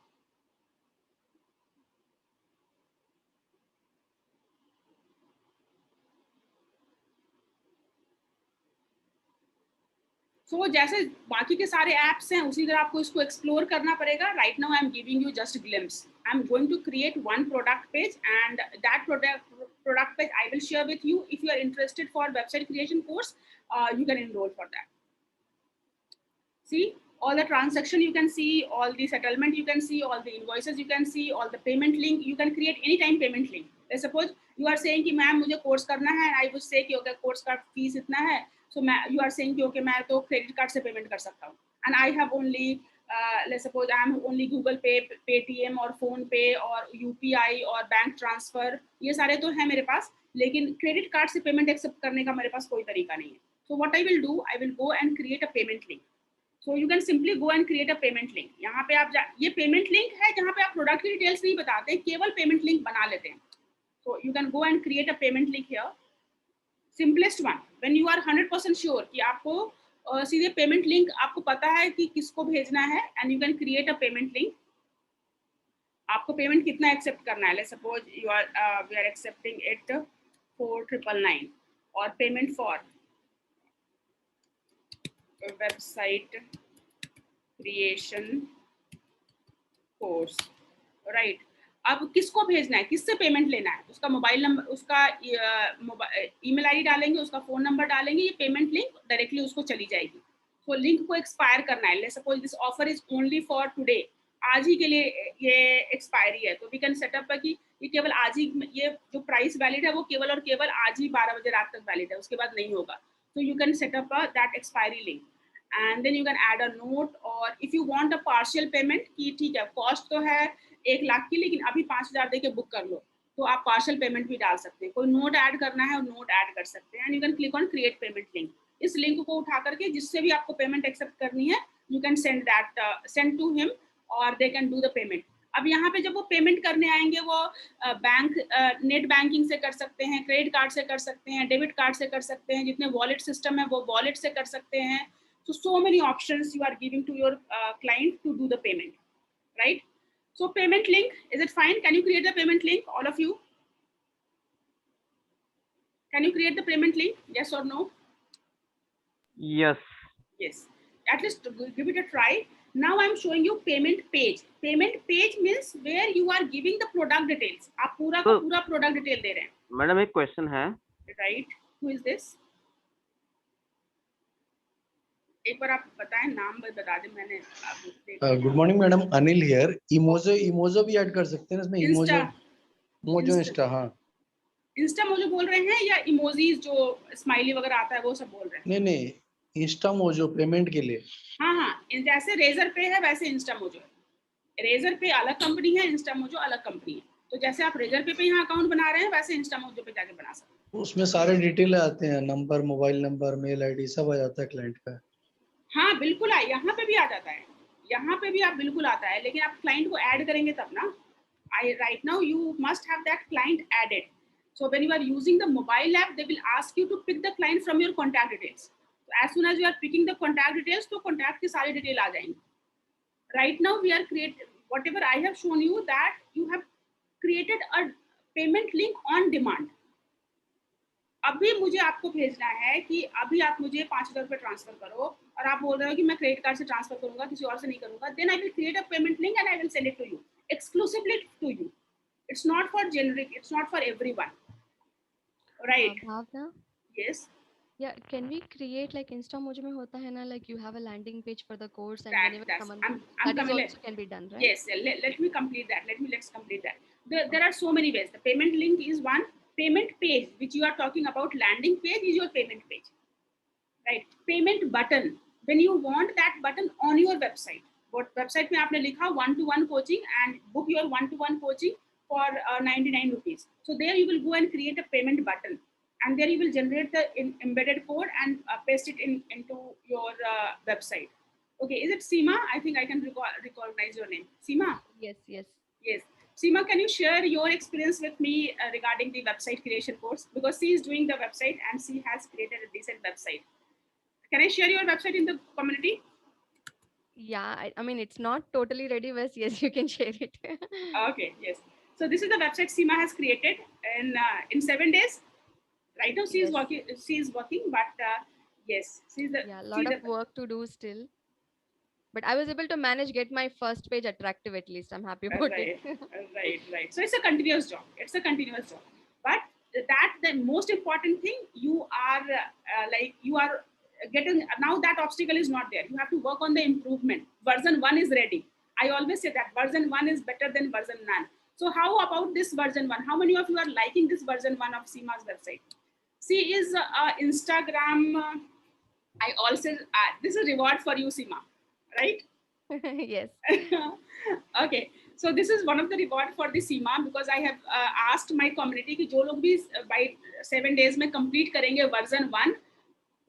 सो जैसे बाकी के सारे एप्स हैं उसी तरह आपको इसको एक्सप्लोर करना पड़ेगा right now I am giving you just glimpse I am going to create one product page and that product page I will share with you if you are interested for website creation course you can enroll for that See all the transaction, you can see all the settlement, you can see all the invoices, you can see all the payment link. You can create anytime payment link. Let's suppose you are saying कि ma'am मुझे course करना है, I would say कि okay course का fees इतना है, so you are saying कि okay मैं तो क्रेडिट कार्ड से पेमेंट कर सकता हूँ, and I have only let's suppose I am only Google Pay, Paytm और फोन पे और UPI और बैंक ट्रांसफर, ये सारे तो है मेरे पास, लेकिन क्रेडिट कार्ड से पेमेंट एक्सेप्ट करने का मेरे पास कोई तरीका नहीं है. So what I will do, I will go and create a payment link. So you can simply go and create a payment link. यहाँ पे आप ये payment link है जहाँ पे आप प्रोडक्ट की डिटेल्स नहीं बताते, केवल पेमेंट लिंक बना लेते हैं. So you can go and create a payment link here. Simplest one, when you are 100% sure कि आपको सीधे पेमेंट लिंक आपको पता है कि किसको भेजना है, and you can create a payment link. आपको पेमेंट कितना एक्सेप्ट करना है. Let's suppose you are we are accepting it 4,999 और payment for website creation course, right. अब किसको भेजना है, किससे पेमेंट लेना है, उसका मोबाइल नंबर, उसका ईमेल आईडी डालेंगे, उसका फोन नंबर डालेंगे, ये पेमेंट लिंक डायरेक्टली उसको चली जाएगी. तो लिंक को एक्सपायर करना है. Let's suppose this offer is only for today, आज ही के लिए ये एक्सपायरी है, तो वी कैन सेटअप कि ये केवल आज ही, ये जो प्राइस वैलिड है वो केवल और केवल आज ही 12 बजे रात तक वैलिड है, उसके बाद नहीं होगा. So you can set up that expiry link, and then you can add a note, or if you want a partial payment कि ठीक है कॉस्ट तो है 1 लाख की, लेकिन अभी 5,000 दे के बुक कर लो, तो आप पार्शियल पेमेंट भी डाल सकते हैं. कोई नोट ऐड करना है और नोट ऐड कर सकते हैं. And you can click on create payment link. इस लिंक को उठा करके जिससे भी आपको पेमेंट एक्सेप्ट करनी है, you can send to him और they can do the payment. अब यहाँ पे जब वो पेमेंट करने आएंगे, वो बैंक नेट बैंकिंग से कर सकते हैं, क्रेडिट कार्ड से कर सकते हैं, डेबिट कार्ड से कर सकते हैं, जितने वॉलेट सिस्टम है वो वॉलेट से कर सकते हैं. So many options you are giving to your client to do the payment, right? So payment link, is it fine? Can you create the payment link, all of you? Can you create the payment link? Yes or no? Yes. Yes. At least give it a try. Now I'm showing you payment page. Payment page means where you are giving the product details. आप पूरा का पूरा product detail दे रहे हैं. Madam एक question है. Right. Who is this? एक बार आप बताएं, नाम बता दें. मैंने good morning madam, Anil here. इमोजो भी ऐड कर सकते हैं इसमें. इमोजो इंस्टा. हाँ इंस्टा मोजो बोल रहे हैं या इमोजीज जो स्माइली वगैरह आता है वो सब बोल रहे हैं? नहीं, इंस्टा मोजो पेमेंट के लिए. हाँ, जैसे रेजर पे है वैसे इंस्टा मोजो है. रेजर पे अलग कंपनी है, इंस्टा मोजो अलग कंपनी है. तो जैसे आप रेजर पे यहाँ अकाउंट बना रहे हैं, वैसे इंस्टा मोजो पे जाके बना सकते हैं. उसमें सारे डिटेल आते हैं, number, mobile number, mail ID सब आ जाता है क्लाइंट का. हाँ बिल्कुल, यहाँ पे भी आ जाता है, यहाँ पे भी आप बिल्कुल आता है, लेकिन आप क्लाइंट को ऐड करेंगे तब ना. Right now you must have that client added. So when you are using the mobile app, they will ask you to pick the client from your contact details. So as soon as you are picking the contact details, तो contact की सारी detail आ जाएंगी. Right now we are creating whatever I have shown you, that you have created a payment link on demand. अभी मुझे आपको भेजना है कि अभी आप मुझे 5,000 रुपये ट्रांसफर करो, और आप बोल रहे हो कि मैं क्रेडिट कार्ड से ट्रांसफर करूंगा, किसी और से नहीं करूंगा. Then I will create a payment link and I will send it to you, exclusively to you. It's not for generic, it's not for everyone, right? Bhavna? Yes, Yeah, can we create like InstaMojo में होता है ना, like you have a landing page for the course and that, whenever that's someone I'm that is coming. also can be done, right? Yes, let me complete that. Let's complete that. There are so many ways. The payment link is one. Payment page, which you are talking about, landing page is your payment page, right? Payment button, when you want that button on your website. What website में आपने लिखा 1-to-1 coaching and book your 1-to-1 coaching for 99 rupees. So there you will go and create a payment button, and there you will generate the embedded code and paste it into your website. Okay, is it Seema? I think I can recognize your name. Seema? Yes, yes. Yes. Seema, can you share your experience with me regarding the website creation course? Because she is doing the website and she has created a decent website. Can I share your website in the community? Yeah, I mean it's not totally ready, but yes, you can share it. Okay, yes. So this is the website Seema has created in 7 days. Right now she is working. She is working, but yes, she's the Yeah, a lot of work to do still. But I was able to manage get my first page attractive at least. I'm happy about right, it. right. So it's a continuous job. It's a continuous job. But that the most important thing, you are now that obstacle is not there. You have to work on the improvement. Version 1 is ready. I always say that version 1 is better than version 9. So how about this version 1? How many of you are liking this version 1 of Seema's website? She is Instagram. I also, this is a reward for you, Seema, right? Yes. Okay, so this is one of the reward for the Seema, because I have asked my community कि जो लोग भी by 7 days में complete करेंगे version 1,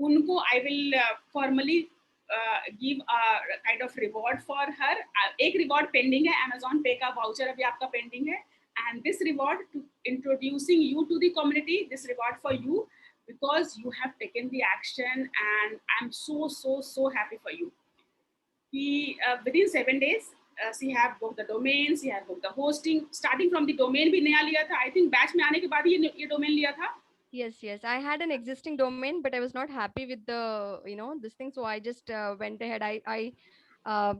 उनको I will formally give a kind of reward for her. एक reward pending है, Amazon Pay का voucher अभी आपका pending है, and this reward to introducing you to the community, this reward for you because you have taken the action, and I'm so happy for you. Within 7 days, she have booked the domain, she have booked the hosting. Starting from the domain भी नया लिया था. I think batch में आने के बाद ये domain लिया था. Yes. I had an existing domain, but I was not happy with the, this thing. So I just went ahead. I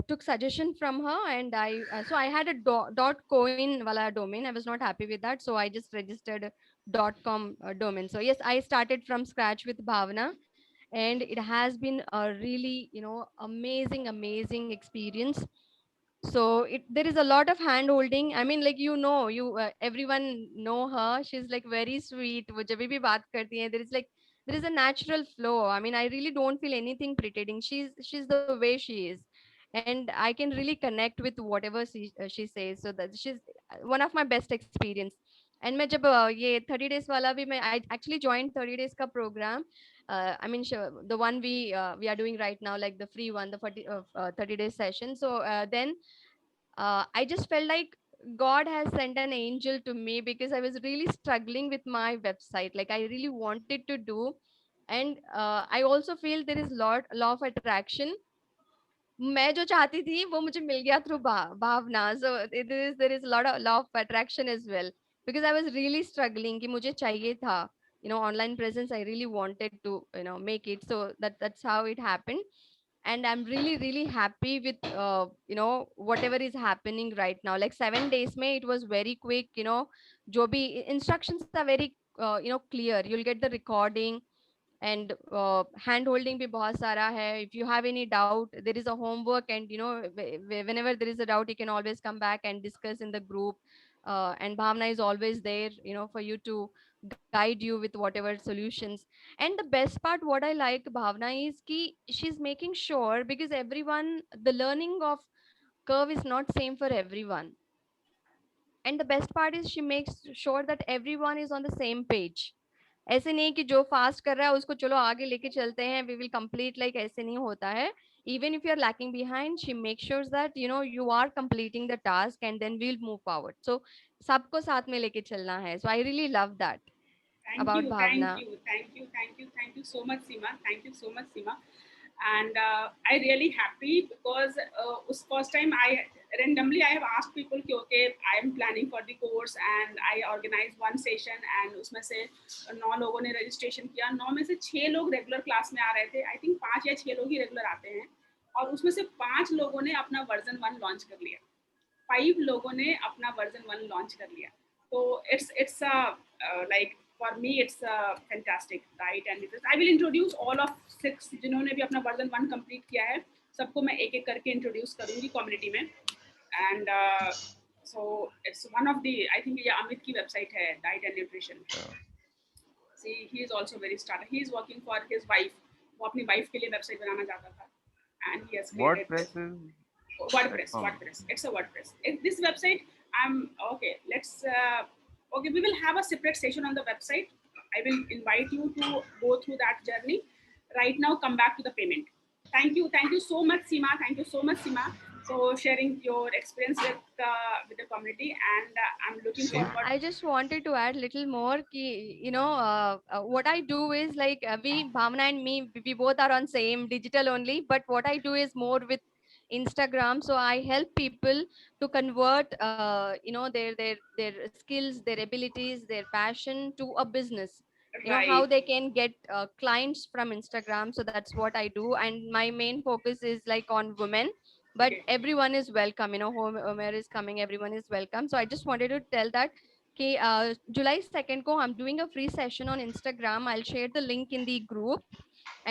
took suggestion from her, and so I had a .coin wala domain. I was not happy with that, so I just registered .com domain. So yes, I started from scratch with Bhavna, and it has been a really, amazing experience. So there is a lot of hand holding. I mean, like, you everyone know her. She's like very sweet. वो जब भी बात करती है, there is a natural flow. I mean, I really don't feel anything pretending. She's the way she is, and I can really connect with whatever she says. So that she's one of my best experience. And मैं जब ये 30 days वाला भी I actually joined 30 days का program. I mean, the one we are doing right now, like the free one, the 30 days session. So then I just felt like God has sent an angel to me, because I was really struggling with my website. Like, I really wanted to do, and I also feel there is law of attraction. मैं जो चाहती थी वो मुझे मिल गया through Bhavna. So there is a lot of law of attraction as well, because I was really struggling कि मुझे चाहिए था, online presence. I really wanted to make it. So that's how it happened. And I'm really happy with whatever is happening right now. Like 7 days may it was very quick. जो भी instructions are very clear. You'll get the recording, and hand holding bhi bahut sara hai. If you have any doubt, there is a homework, and whenever there is a doubt, you can always come back and discuss in the group. And Bhavna is always there, for you to guide you with whatever solutions. And the best part, what I like Bhavna is ki she's making sure, because everyone, the learning of curve is not same for everyone. And the best part is she makes sure that everyone is on the same page. ऐसे नहीं कि जो fast कर रहा है उसको चलो आगे लेके चलते हैं, we will complete, like ऐसे नहीं होता है. Even if you are lacking behind, she makes sure that you are completing the task, and then we'll move forward. So सबको साथ में लेके चलना है. So I really love that Thank about you, Bhavna. thank you so much, Seema. Thank you so much, Seema. And I really happy because us first time I randomly I have asked people कि okay, I am planning for the course, and I organize one session, and उसमें से 9 लोगों ने registration किया. 9 में से 6 लोग regular class में आ रहे थे. I think 5 या 6 लोग ही regular आते हैं, और उसमें से 5 लोगों ने अपना version 1 launch कर लिया. 5 लोगों ने अपना version 1 launch कर लिया. So it's like for me it's fantastic, right? And I will introduce all of 6 जिन्होंने भी अपना version 1 complete किया है, सबको मैं एक एक करके introduce करूँगी community में. And so it's one of the, I think ये अमित की website है, diet and nutrition. See, he is also very starter. He is working for his wife. वो अपनी wife के लिए website बनाना चाहता था, and he has created WordPress is WordPress. It's a WordPress. This website, okay. Let's okay. We will have a separate session on the website. I will invite you to go through that journey. Right now, come back to the payment. Thank you so much, Seema. Thank you so much, Seema. So sharing your experience with the community, and I'm looking forward. I just wanted to add little more ki, what I do is like we Bhavna and me, we both are on same digital only, but what I do is more with Instagram. So I help people to convert their skills, their abilities, their passion to a business. How Right. they can get clients from Instagram. So that's what I do, and my main focus is like on women, but Okay. everyone is welcome. Whomever is coming, everyone is welcome. So I just wanted to tell that कि July 2nd को I'm doing a free session on Instagram. I'll share the link in the group,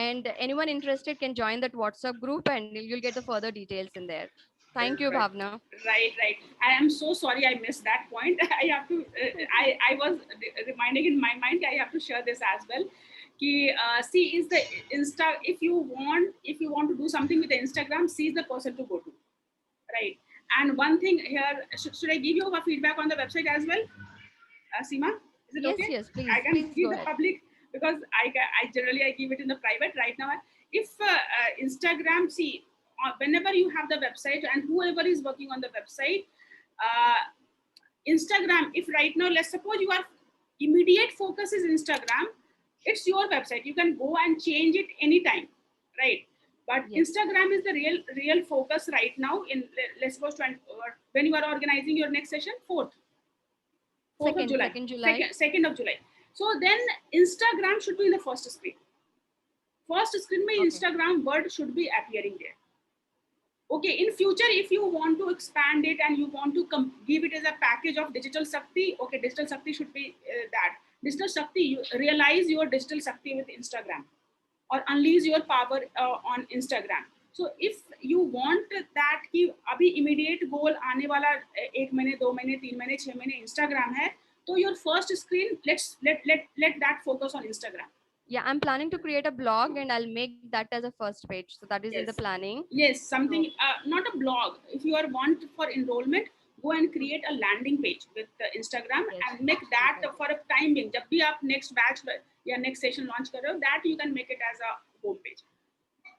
and anyone interested can join that WhatsApp group, and you'll get the further details in there. Thank you, Right. Bhavna. Right. I am so sorry I missed that point. I have to, I was reminding in my mind, I have to share this as well. See, is the Insta, if you want to do something with the Instagram, see the person to go to, right? And one thing here, should I give you a feedback on the website as well, Seema? Is it Yes, okay? yes, please, I can please give go the ahead. public, because I generally I give it in the private right now. If Instagram, see, whenever you have the website and whoever is working on the website, Instagram, if right now, let's suppose you are immediate focus is Instagram, it's your website. You can go and change it anytime, right? But Yes. Instagram is the real focus right now. In let's suppose when you are organizing your next session, 4th of July, 2nd July. 2nd of July. So then Instagram should be in the first screen. First screen mein Okay. Instagram word should be appearing there. Okay, in future, if you want to expand it and you want to give it as a package of Digital Shakti, okay, Digital Shakti should be that. Digital Shakti, you realize your Digital Shakti with Instagram, or unleash your power on Instagram. So if you want that कि अभी immediate goal आने वाला 1 महीने 2 महीने 3 महीने 6 महीने Instagram है, तो your first screen, let that focus on Instagram. Yeah, I'm planning to create a blog and I'll make that as a first page. So that is in the planning. Yes, something, not a blog. If you are want for enrollment, go and create a landing page with Instagram, Yes, and make that exactly. for a time being. जब भी आप next batch या next session launch कर रहे हो, that you can make it as a home page,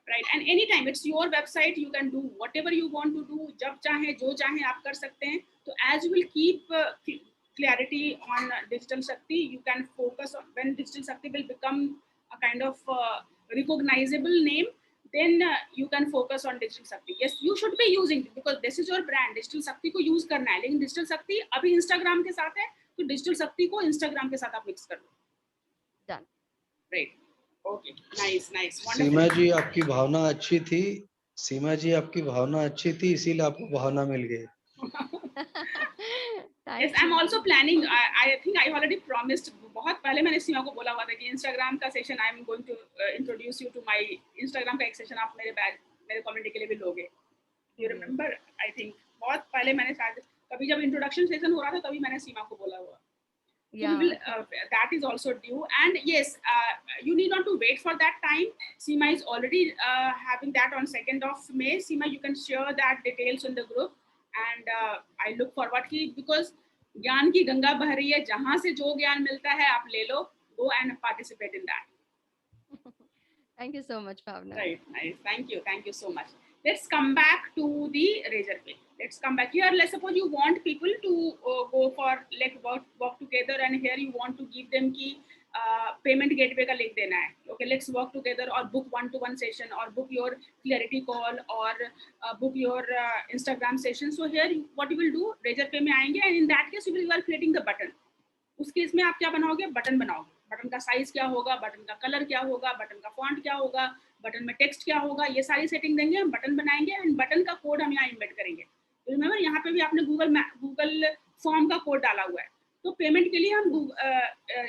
right? And anytime it's your website, you can do whatever you want to do. जब चाहे जो चाहे आप कर सकते हैं. So as you will keep clarity on Digital Shakti, you can focus on when Digital Shakti will become a kind of recognizable name, then you can focus on Digital Shakti. Yes, you should be using it because this is your brand. Digital Shakti को use करना है, लेकिन Digital Shakti अभी Instagram के साथ है, तो Digital Shakti को Instagram के साथ आप mix कर लो. Done. Great. Okay. Nice. Wonderful. सीमा जी आपकी भावना अच्छी थी. सीमा जी आपकी भावना अच्छी थी, इसीलिए आपको भावना मिल गई. Yes, I'm also planning. I think I already promised. बहुत पहले मैंने सीमा को बोला हुआ था कि Instagram का session I am going to introduce you to my Instagram का एक सेशन आप मेरे कम्युनिटी के लिए भी लोगे. You remember? I think बहुत पहले मैंने शायद कभी जब इंट्रोडक्शन सेशन हो रहा था तभी मैंने सीमा को बोला हुआ. Yeah. So we will, that is also due, and yes, you need not to wait for that time. Seema is already having that on 2nd of May. Seema, you can share that details in the group, and I look forward to it because ज्ञान की गंगा बह रही है, जहां से जो ज्ञान मिलता है आप ले लो. Go and participate in that. Thank you so much, Bhavna. Right, nice. Thank you so much. Let's come back to the Razorpay. Let's come back here. Let's suppose you want people to go for like work together, and here you want to give them की payment gateway का link देना है. Okay, let's work together or book 1-to-1 session or book your clarity call or book your Instagram session. So here what you will do, Razorpay में आएंगे, and in that case you are creating the button. उस case में आप क्या बनाओगे, button बनाओगे. Button का size क्या होगा, बटन का कलर क्या होगा, बटन का फॉन्ट क्या होगा, बटन में टेक्स्ट क्या होगा, ये सारी सेटिंग देंगे, हम बटन बनाएंगे एंड बटन का कोड हम यहाँ इम्बेड करेंगे. तो रिमेंबर यहाँ पे भी आपने गूगल फॉर्म का कोड डाला हुआ है, तो पेमेंट के लिए हम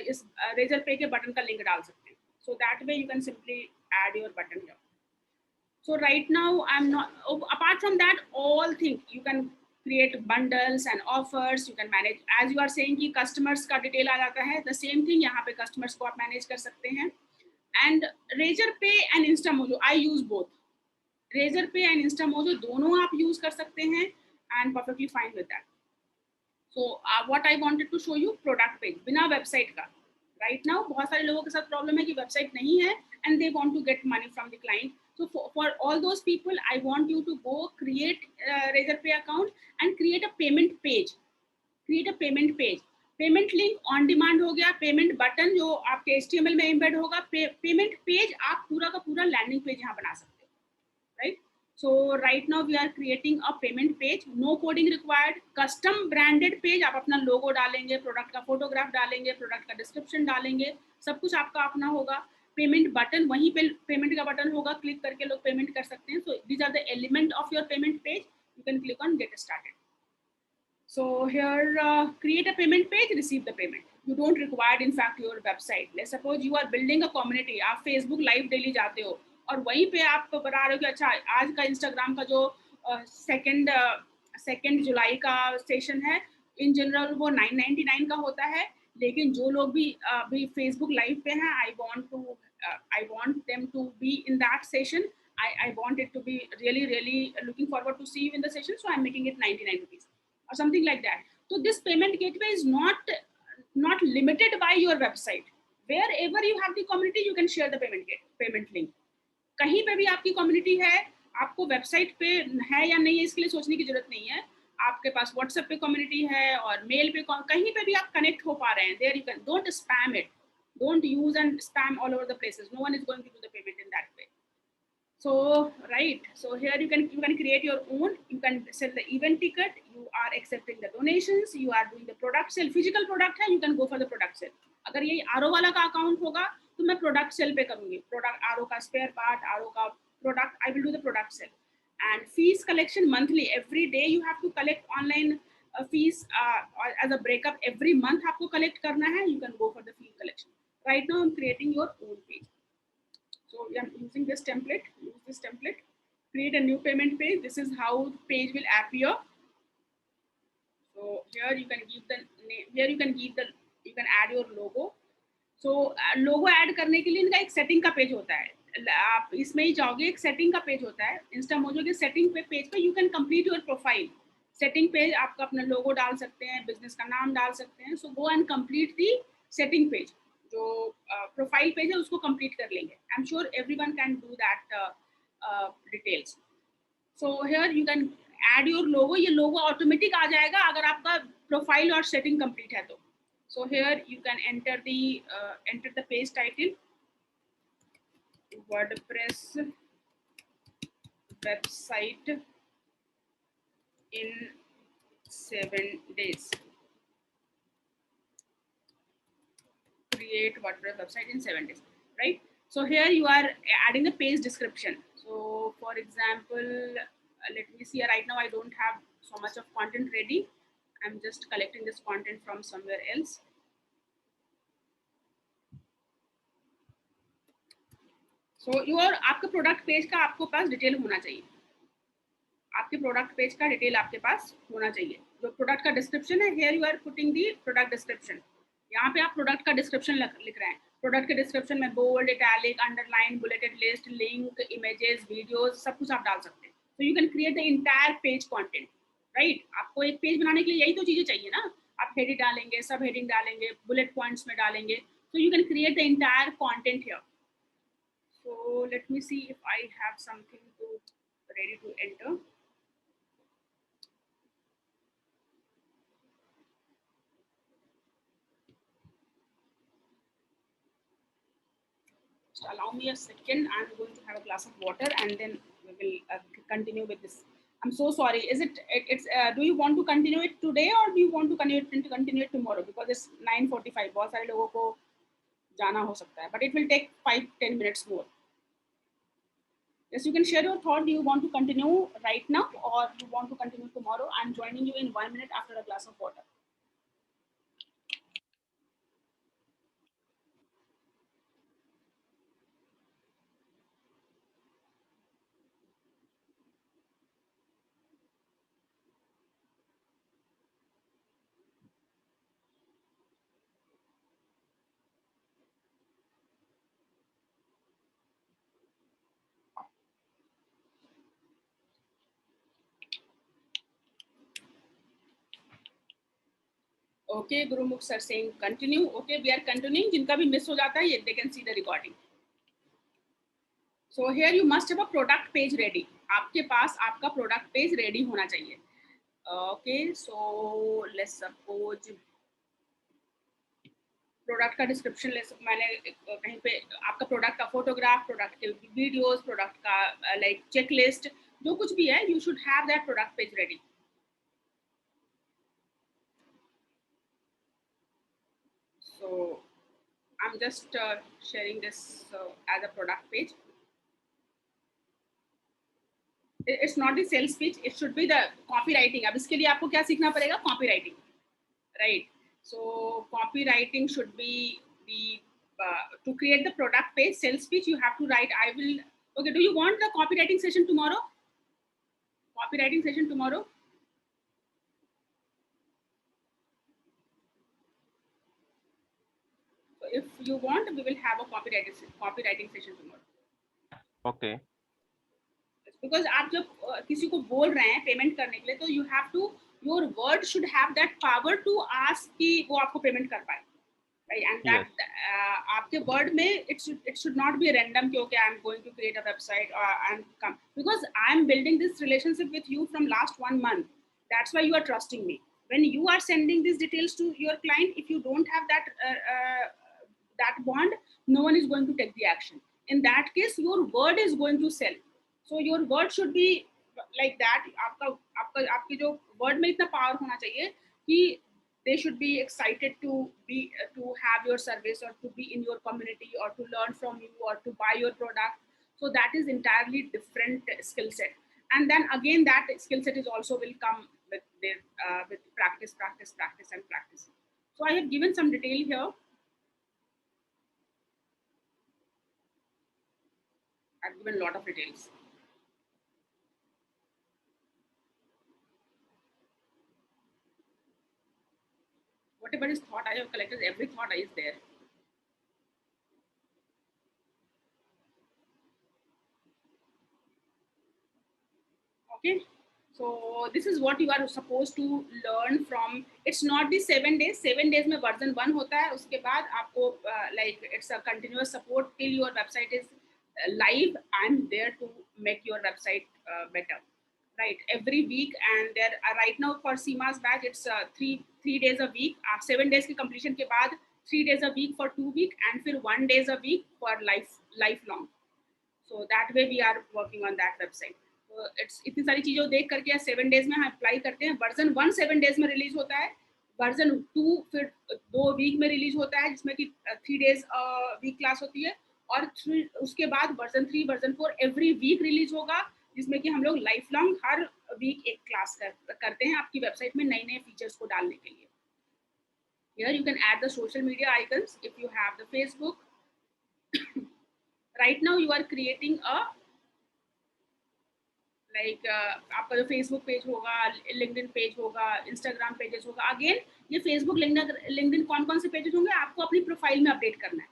इस Razorpay के बटन का लिंक डाल सकते हैं. So that way you can simply add your button here. So right now I'm not, apart from that, all things you can create bundles and offers, you can manage, as you are saying कि customers का detail आ जाता है, the same thing यहाँ पे customers को आप manage कर सकते हैं. And Razorpay and InstaMojo, I use both. Razorpay and InstaMojo दोनों आप use कर सकते हैं and perfectly fine with that. So what I wanted to show you, product page बिना website का. Right now बहुत सारे लोगों के साथ problem है कि website नहीं है and they want to get money from the client. So for all those people, I want you to go create a Razorpay account and create a payment page. Create a payment page. Payment link on demand हो गया, payment button जो आपके HTML में embed होगा, payment page आप पूरा का पूरा landing page यहाँ बना सकते हो, right? So right now we are creating a payment page, no coding required, custom branded page. आप अपना logo डालेंगे, product का photograph डालेंगे, product का description डालेंगे, सब कुछ आपका अपना होगा. पेमेंट बटन, वहीं पे पेमेंट का बटन होगा, क्लिक करके लोग पेमेंट कर सकते हैं. So these are the element of your payment page. You can click on get started. So here create a payment page, receive the payment. You don't require in fact your website. Let's suppose you are building a community, आप Facebook live daily जाते हो और वहीं पे आप बता रहे हो कि अच्छा आज का Instagram का जो सेकेंड जुलाई का सेशन है, इन जनरल वो 999 का होता है, लेकिन जो लोग भी अभी Facebook लाइव पे हैं, I want them to be in that session. I want it to be really looking forward to see you in the session, so I'm making it 99 rupees or something like that. So this payment gateway is not limited by your website. Wherever you have the community, you can share the payment link. कहीं पे भी आपकी community है, आपको website पे है या नहीं है इसके लिए सोचने की जरूरत नहीं है. आपके पास WhatsApp पे community है और mail पे कहीं पे भी आप connect हो पा रहे हैं. There you can, don't spam it. Don't use and spam all over the places. No one is going to do the payment in that way. So right, so here you can create your own. You can sell the event ticket. You are accepting the donations. You are doing the product sale. Physical product है, you can go for the product sale. अगर ये RO वाला का account होगा तो मैं product sale पे करूँगी. Product RO का spare part, RO का product, I will do the product sale. And fees collection monthly. Every day you have to collect online fees as a breakup. Every month आपको collect करना है. You can go for the fee collection. Right now I'm creating your own page. So I'm using this template, use this template, create a new payment page. This is how the page will appear. So here you can give the name, here you can add your logo. So logo add करने के लिए इनका एक setting का page होता है. आप इसमें ही जाओगे, एक setting का पेज होता है. Instamojo के setting पे पेज पे you can complete your profile. Setting page आपका अपना logo डाल सकते हैं, business का नाम डाल सकते हैं. So go and complete the setting page. जो प्रोफाइल पेज है उसको कंप्लीट कर लेंगे. I am sure everyone can do that details. So here you can add your logo. ये लोगो ऑटोमेटिक आ जाएगा अगर आपका प्रोफाइल और सेटिंग कंप्लीट है तो. So here you can enter the page title, WordPress website in 7 days. Create WordPress website in 7 days, right? So here you are adding the page description. So for example, let me see. Right now I don't have so much of content ready. I'm just collecting this content from somewhere else. So आपके product page का आपको पास detail होना चाहिए. आपके product page का detail आपके पास होना चाहिए. जो प्रोडक्ट का डिस्क्रिप्शन है, here you are putting the product description. यहाँ पे आप प्रोडक्ट का डिस्क्रिप्शन लिख रहे हैं. प्रोडक्ट के डिस्क्रिप्शन में bold, italic, underline, bulleted list, link, images, videos, सब कुछ आप डाल सकते हैं. तो you can create the entire page content, right? आपको एक पेज बनाने के लिए यही तो चीजें चाहिए ना. आप हेडिंग डालेंगे, सब हेडिंग डालेंगे, बुलेट पॉइंट्स में डालेंगे. So you can create the entire content here. So let me see if I have something ready to enter. Just allow me a second. I'm going to have a glass of water and then we will continue with this. I'm so sorry. Do you want to continue it today or do you want to continue it tomorrow? Because it's 9:45. बहुत सारे लोगों को जाना हो सकता है. But it will take 5-10 minutes more. Yes, you can share your thought. Do you want to continue right now or you want to continue tomorrow? I'm joining you in 1 minute after a glass of water. Okay, Gurumukh sir saying continue. Okay, we are continuing. जिनका भी miss हो जाता है, they can see the recording. So here you must have a product page ready. आपके पास आपका product page ready होना चाहिए. Okay, so let's suppose product का डिस्क्रिप्शन मैंने कहीं पे आपका प्रोडक्ट का फोटोग्राफ, प्रोडक्ट के वीडियोस, प्रोडक्ट का लाइक चेकलिस्ट, जो कुछ भी है, you should have that product page ready. So I'm just sharing this as a product page. It's not the sales pitch, it should be the copywriting. अब इसके लिए आपको क्या सीखना पड़ेगा? Copywriting, right? So copywriting should be the to create the product page, sales pitch, you have to write, I will, okay, do you want the copywriting session tomorrow? Copywriting session tomorrow? So if you want, we will have a copywriting session tomorrow. Okay. Because आप जब किसी को बोल रहे हैं payment करने के लिए, तो you have to, your word should have that power to ask कि वो आपको पेमेंट कर पाए. Right? And that आपके word में it should not be random कि okay, I'm going to create a website or I'm come, because I'm building this relationship with you from last 1 month. That's why you are trusting me. When you are sending these details to your client, if you don't have that bond, no one is going to take the action. In that case, your word is going to sell. So your word should be like that. आपके जो word में इतना power होना चाहिए कि they should be excited to have your service or to be in your community or to learn from you or to buy your product. So that is entirely different skill set. And then again, that skill set is also will come with their with practice. So I have given some detail here. I've given a lot of details. Whatever is thought I have collected, every thought is there. Okay, so this is what you are supposed to learn from. It's not the 7 days. 7 days में version 1 होता है. उसके बाद आपको like it's a continuous support till your website is live. I'm there to make your website better. Right, every week, and there right now for Seema's batch it's 3 days a week. 7 days की completion के बाद 3 days a week for 2 weeks, and फिर 1 days a week for lifelong. So that way we are working on that website. So it's इतनी सारी चीजों देख करके 7 days में हम अप्लाई करते हैं. वर्जन 1 7 days में रिलीज होता है. वर्जन 2 फिर 2 वीक में रिलीज होता है, जिसमें कि 3 days वीक क्लास होती है. और उसके बाद version 3 version 4 every week release होगा, जिसमें कि हम लोग लाइफ लॉन्ग हर वीक एक क्लास करते हैं आपकी वेबसाइट में नए नए फीचर्स को डालने के लिए. Here you can add the social media icons if you have the Facebook. Right now you are creating a like आपका जो Facebook पेज होगा, LinkedIn पेज होगा, Instagram पेजेस होगा. अगेन ये Facebook LinkedIn कौन से पेजेस होंगे आपको अपनी प्रोफाइल में अपडेट करना है.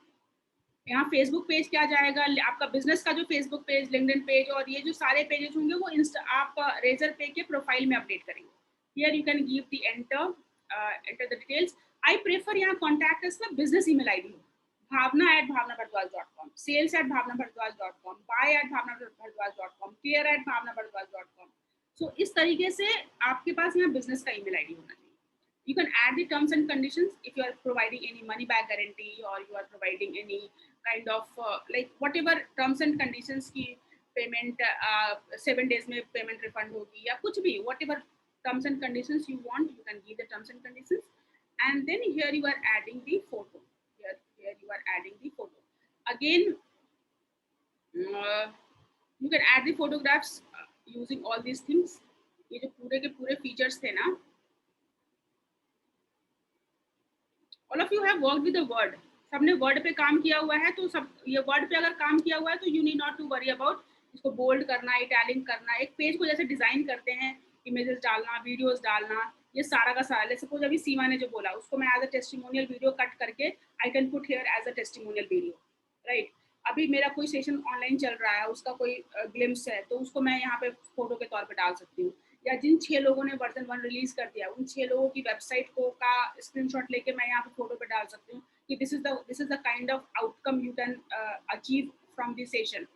यहाँ फेसबुक पेज क्या जाएगा, आपका बिजनेस का जो फेसबुक पेज, लिंक्डइन पेज और ये जो सारे पेजेस होंगे वो आप रेजर पे के प्रोफाइल में अपडेट करेंगे. Here you can give the enter the details. I prefer यहाँ कॉन्टैक्ट अस में बिजनेस ईमेल आईडी हो, bhavna@bhavnabhardwaj.com, sales@bhavnabhardwaj.com, buy@bhavnabhardwaj.com, care@bhavnabhardwaj.com. So इस तरीके से आपके पास यहाँ बिजनेस का ईमेल आईडी होना चाहिए. You can add the terms and conditions if you are providing any money back guarantee or you are providing any kind of like whatever terms and conditions की payment 7 days में payment refund होगी या कुछ भी, whatever terms and conditions you want, you can give the terms and conditions. And then here you are adding the photo. Here you are adding the photo. Again, you can add the photographs using all these things. ये जो पूरे के पूरे features थे ना, all of you have worked with the word. सबने word पे काम किया हुआ है, तो सब ये वर्ड पे अगर काम किया हुआ है तो you need not to worry about इसको बोल्ड करना, इटैलिक करना. एक पेज को जैसे डिजाइन करते हैं, इमेजेस डालना, वीडियोस डालना, ये सारा का सारा. सपोज अभी सीमा ने जो बोला उसको मैं as a testimonial video cut करके I can put here as a testimonial video. Right, अभी मेरा कोई सेशन ऑनलाइन चल रहा है, उसका कोई ग्लिम्स है, तो उसको मैं यहाँ पे फोटो के तौर पे डाल सकती हूँ. या जिन 6 लोगों ने वर्जन 1 रिलीज कर दिया, उन 6 लोगों की वेबसाइट को का स्क्रीनशॉट लेके मैं यहाँ पे फोटो पे डाल सकती हूँ कि this is the kind of outcome you can achieve from this session.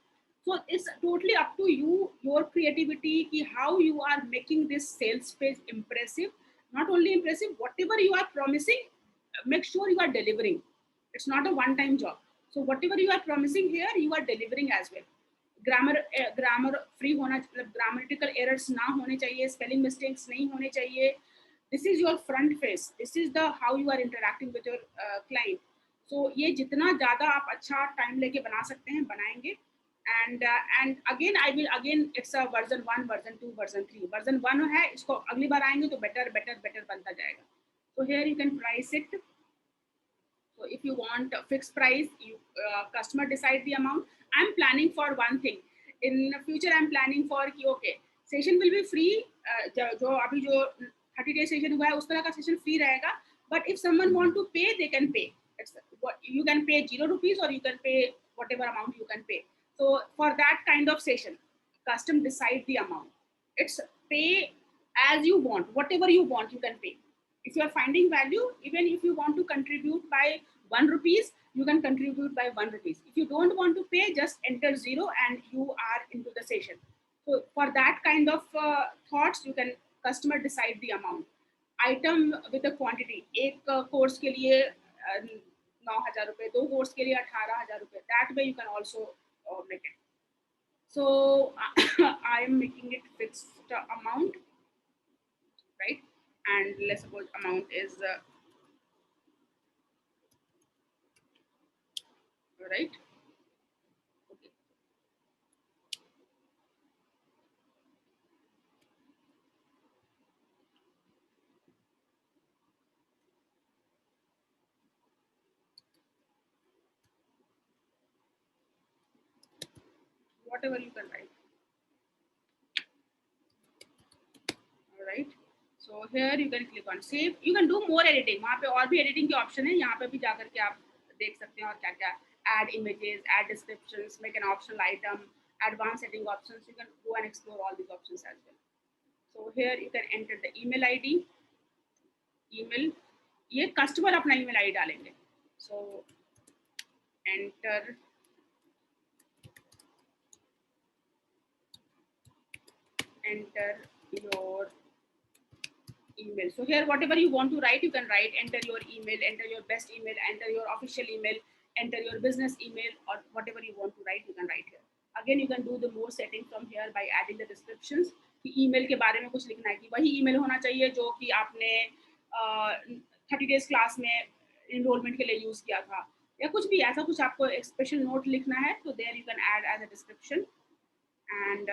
So it's totally up to you, your creativity, ki how you are making this sales page impressive. Not only impressive, whatever you are promising, make sure you are delivering. It's not a one-time job. So whatever you are promising here, you are delivering as well. Grammar free होना, मतलब grammatical errors ना होने चाहिए, spelling mistakes नहीं होने चाहिए. This is your front face, this is the how you are interacting with your client. So ये जितना ज़्यादा आप अच्छा टाइम लेके बना सकते हैं बनाएंगे. and again I will again it's a version 1 version 2 version 3. version 1 है, इसको अगली बार आएंगे तो बेटर बनता जाएगा. So here you can price it. So if you want a fixed price, you customer decide the amount. I'm planning for one thing. In future, I'm planning for कि okay, session will be free. जो अभी जो 30-day session हुआ है उस तरह का session free रहेगा. But if someone want to pay, they can pay. It's what you can pay ₹0 or you can pay whatever amount you can pay. So for that kind of session, custom decide the amount. It's pay as you want, whatever you want, you can pay. If you are finding value, even if you want to contribute by ₹1, you can contribute by ₹1. If you don't want to pay, just enter 0 and you are into the session. So for that kind of thoughts, you can customer decide the amount. Item with a quantity, एक course के लिए 9,000 रुपए, 2 course के लिए 18,000 रुपए. That way you can also make it. So I am making it fixed amount, right? And let's suppose amount is right. Okay. Whatever you can write. All right. So here you can click on save. You can do more editing. वहाँ पे और भी editing के option है. यहाँ पे भी जाकर के आप देख सकते हैं और क्या क्या add images, add descriptions, make an optional item, advanced setting options. You can go and explore all these options as well. So here you can enter the email ID. Email. ये customer अपना email ID डालेंगे. So enter your email. So here whatever you want to write, you can write. Enter your email, enter your best email, enter your official email, enter your business email, or whatever you want to write, you can write here. Again, you can do the more setting from here by adding the descriptions. कि email के बारे में कुछ लिखना है कि वही email होना चाहिए जो कि आपने 30 days class में enrollment के लिए use किया था, या कुछ भी ऐसा कुछ आपको एक special note लिखना है, तो there you can add as a description. And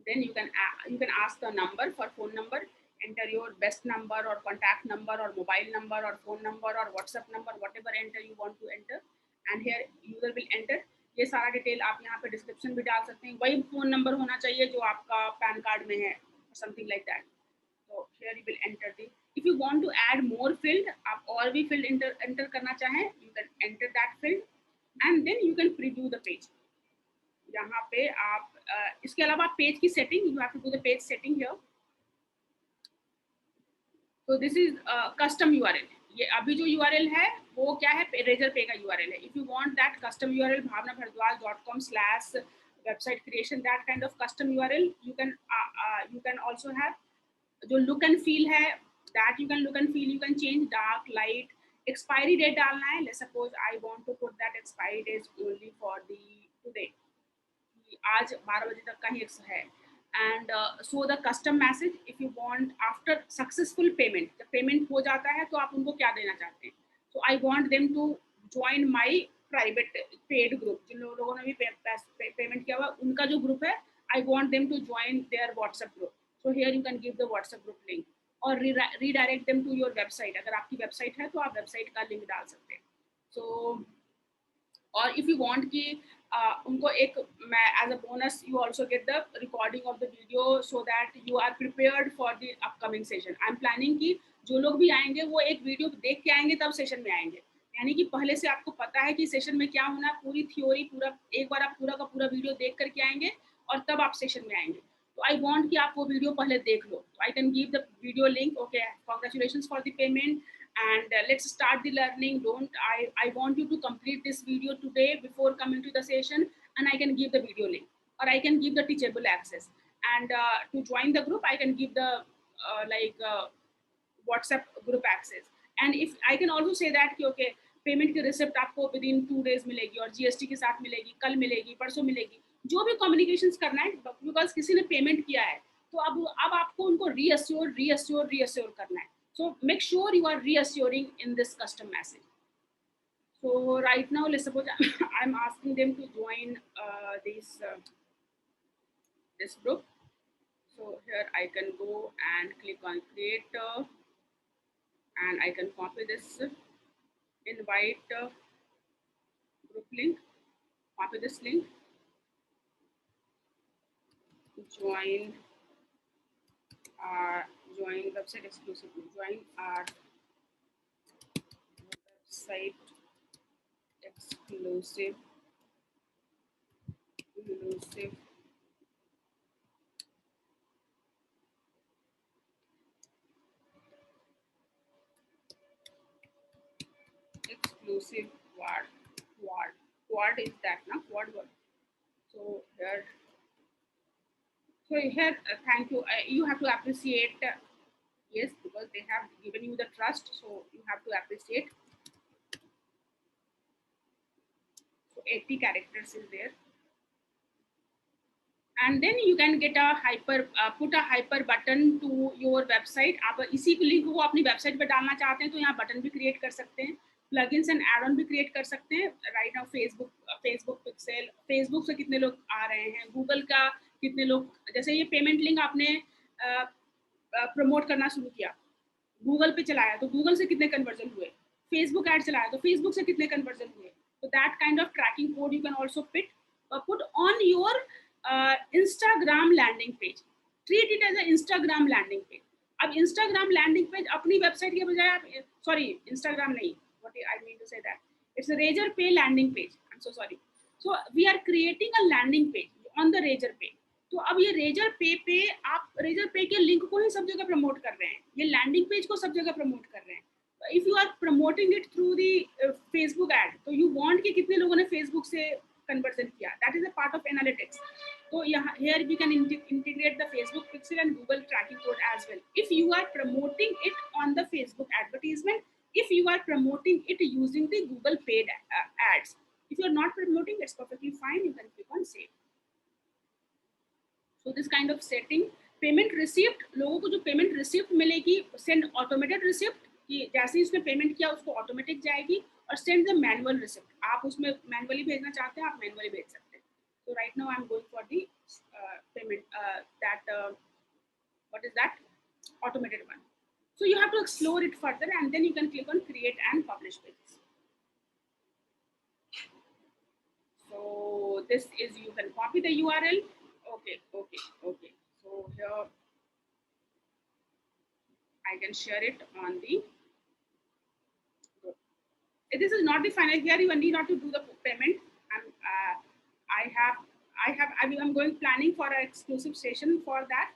then you can ask the number for phone number. Enter your best number or contact number or mobile number or phone number or WhatsApp number, whatever enter you want to enter. And here user will enter. ये सारा detail आप यहाँ पे description भी डाल सकते हैं. वही फोन नंबर होना चाहिए जो आपका पैन कार्ड में है, something like that. So here you will enter the. If you want to add more field, आप और भी field enter करना चाहें, you can enter that field, and then you can preview the page. यहाँ पे आप इसके अलावा पेज की setting, you have to do the page setting here. So this is custom URL. ये अभी जो URL है वो क्या है, Razorpay का URL है. If you want that custom URL bhavnabhardwaj.com/website creation, that kind of custom URL, you can also have. जो look and feel है, that you can look and feel, you can change dark, light. Expiry date डालना है. Let's suppose I want to put that expiry date only for the today. आज 12 बजे तक का ही है. And so the custom message, if you want after successful payment, जब payment हो जाता है तो आप उनको क्या देना चाहते हैं. So I want them to join my private paid group. जिन लोगों ने भी पेमेंट किया हुआ उनका जो ग्रुप है, I want them to join their WhatsApp group. So here you can give the WhatsApp group link और redirect them to your website. अगर आपकी वेबसाइट है तो आप वेबसाइट का लिंक डाल सकते हैं. So और if you want कि उनको एक as a bonus you also get the recording of the video so that you are prepared for the upcoming session. I'm planning कि जो लोग भी आएंगे वो एक वीडियो देख के आएंगे तब सेशन में आएंगे, यानी कि पहले से आपको पता है कि सेशन में क्या होना है, पूरी थ्योरी पूरा एक बार आप पूरा का पूरा वीडियो देख करके आएंगे और तब आप सेशन में आएंगे. तो आई वांट कि आप वो वीडियो पहले देख लो. I can give the video link. Okay, congratulations for the payment and let's start the learning. I want you to complete this video today before coming to the session, and I can give the video link or I can give the teachable access. And to join the group I can give the WhatsApp group access. And if I can also say that कि okay, payment की receipt आपको with in 2 days मिलेगी और GST के साथ मिलेगी, कल मिलेगी, परसों मिलेगी, जो भी कम्युनिकेशंस करना है, बिकॉज किसी ने पेमेंट किया है तो अब आपको उनको रीअश्योर करना है. So make sure you are reassuring in this custom message. So right now, let's suppose I'm asking them to join this group. So here I can go and click on create and I can copy this invite group link, copy this link, join website exclusively, join our website exclusive quad is that now quad word. So here thank you, you have to appreciate, yes, because they have given you the trust, so you have to appreciate. So 80 characters is there, and then you can get a put a hyper button to your website. आप इसी link को अपनी website पे डालना चाहते हैं तो यहाँ बटन भी क्रिएट कर सकते हैं, प्लगइन्स एंड एड ऑन भी क्रिएट कर सकते हैं. Right now Facebook pixel, Facebook से कितने लोग आ रहे हैं, गूगल का कितने लोग, जैसे ये पेमेंट लिंक आपने प्रमोट करना शुरू किया, गूगल पे चलाया तो गूगल से कितने कन्वर्जन हुए, फेसबुक ऐड चलाया तो फेसबुक से कितने कन्वर्जन हुए. So that kind of tracking code you can also put on your Instagram landing page. Treat it as an Instagram landing page. अब Instagram landing page अपनी वेबसाइट के बजाय आप, sorry, Instagram नहीं, what I mean to say that it's a Razorpay landing page. I'm so sorry. So we are creating a landing page on the Razorpay. तो अब ये Razorpay पे आप Razorpay के लिंक को ही सब जगह प्रमोट कर रहे हैं, ये लैंडिंग पेज को सब जगह प्रमोट कर रहे हैं. If you are promoting it through the Facebook ad, तो you want कि कितने लोगों ने Facebook से conversion किया, that is a part of analytics. So here we can integrate the Facebook pixel and Google tracking code as well. If you are promoting it on the Facebook advertisement, if you are promoting it using the Google paid ads, if you are not promoting, it's perfectly fine. You can click on save. So this kind of setting, payment receipt, लोगों को जो payment receipt मिलेगी, send automated receipt, कि जैसे ही उसने payment किया उसको automatic जाएगी, और सेंड द मैनुअल रिसिप्ट, आप उसमें मैनुअली भेजना चाहते हैं आप मैनुअली भेज सकते हैं. So right now I'm going for the payment what is that automated one. So you have to explore it further and then you can click on create and publish pages. So this is, you can copy the URL. Okay. So here I can share it on the. This is not the final. Here you need not to do the payment. I'm going planning for an exclusive session for that,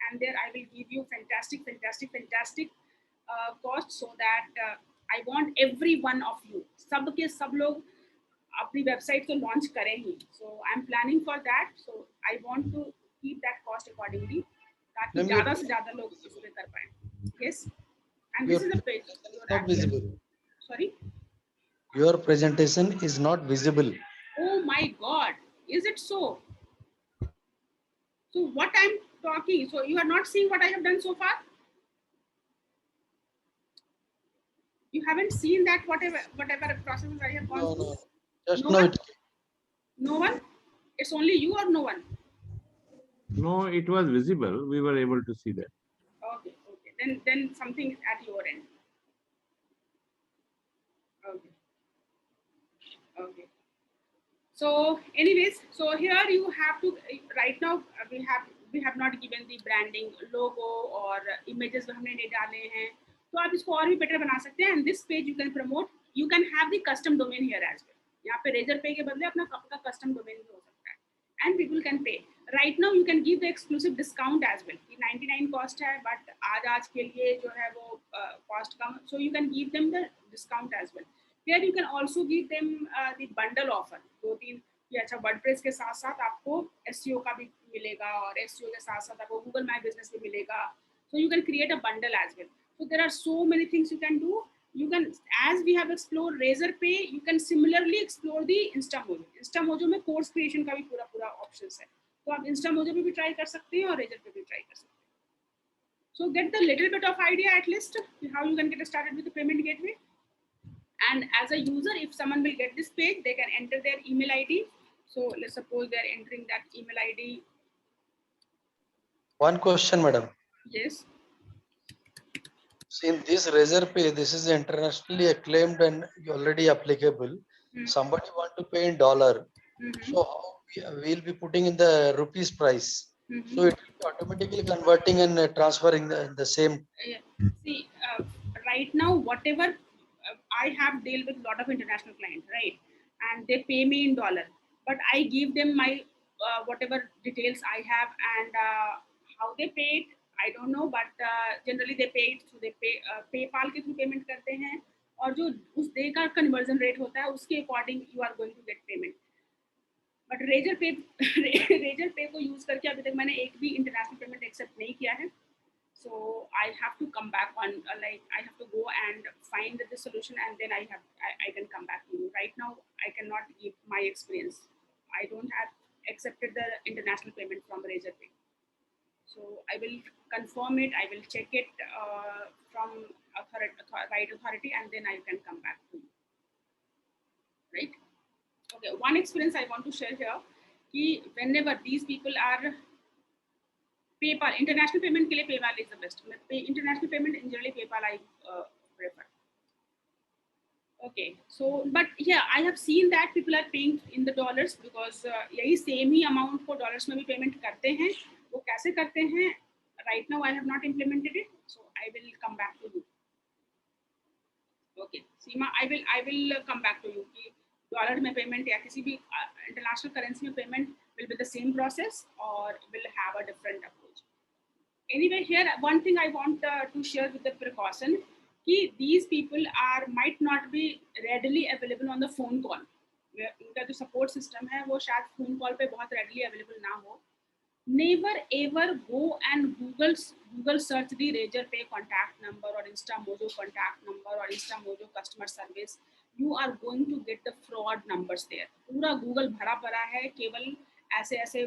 and there I will give you fantastic cost, so that I want every one of you, सब के सब लोग अपनी website को launch करें ही. So I'm planning for that. So I want to keep that cost accordingly, ताकि ज़्यादा से ज़्यादा लोग इसमें कर पाएं. Yes, and this is the page. Not visible. Sorry. Your presentation is not visible. Oh my God, is it so? So what I'm talking, so you are not seeing what I have done so far? You haven't seen that whatever processes I have gone through? Just No now one? it No one? It's only you or no one? No, it was visible. We were able to see that. Okay. Then something is at your end. Okay. So anyways, so here you have to, right now we have not given the branding logo or images जो हमने नहीं डाले हैं, तो आप इसको और भी better बना सकते हैं. And this page you can promote, you can have the custom domain here as well. यहाँ पे Razorpay के बदले अपना custom domain भी हो सकता है, and people can pay. Right now you can give the exclusive discount as well. 99 cost है, but आज के लिए जो है वो cost come, so you can give them the discount as well. Here you can also give them the bundle offer. 2-3 कि अच्छा WordPress के साथ साथ आपको SEO का भी मिलेगा और SEO के साथ साथ आपको Google My Business भी मिलेगा. So you can create a bundle as well. So there are so many things you can do. You can, as we have explored Razorpay, you can similarly explore the InstaMojo. InstaMojo में course creation का भी पूरा options है. तो आप InstaMojo पे भी try कर सकते हैं और Razorpay पे try कर सकते हैं. So get the little bit of idea at least how you can get started with the payment gateway. And as a user, if someone will get this page, they can enter their email ID. So let's suppose they're entering that email ID. One question, madam. Yes. See, in this Razor Pay, this is internationally acclaimed and already applicable. Somebody want to pay in dollar, so how we'll be putting in the rupees price. So it will be automatically converting and transferring the same. See, right now, whatever I have dealt with a lot of international clients, right? And they pay me in dollar, but I give them my whatever details I have, and how they pay it, I don't know, but generally they pay it through PayPal के through payment करते हैं, और जो उस day का conversion rate होता है उसके according you are going to get payment. But Razorpay Razorpay को यूज करके अभी तक मैंने एक भी इंटरनेशनल पेमेंट एक्सेप्ट नहीं किया है. So I have to come back on like I have to go and find the solution, and then I can come back to you. Right now I cannot give my experience. I don't have accepted the international payment from Razor Pay. So I will confirm it. I will check it from right authority, and then I can come back to you. Right? Okay. One experience I want to share here. Ki whenever these people are PayPal, international payment के लिए PayPal is the best. International payment in generally PayPal I prefer. Okay, so but yeah, I have seen that people are paying in the dollars because यही same ही amount को dollars में भी payment करते हैं. वो कैसे करते हैं? Right now I have not implemented it, so I will come back to you. Okay, Seema, I will come back to you कि डॉलर में पेमेंट या किसी भी इंटरनेशनल करेंसी में payment will be the same process or will have a different approach. Anyway, here one thing I want to share with the precaution कि these people might not be readily available on the phone call. उनका जो support system है वो शायद phone call पे बहुत readily available ना हो. Never ever go and Google search the Razor Pay contact number or InstaMojo contact number or InstaMojo customer service. You are going to get the fraud numbers there. पूरा Google भरा पड़ा है केवल ऐसे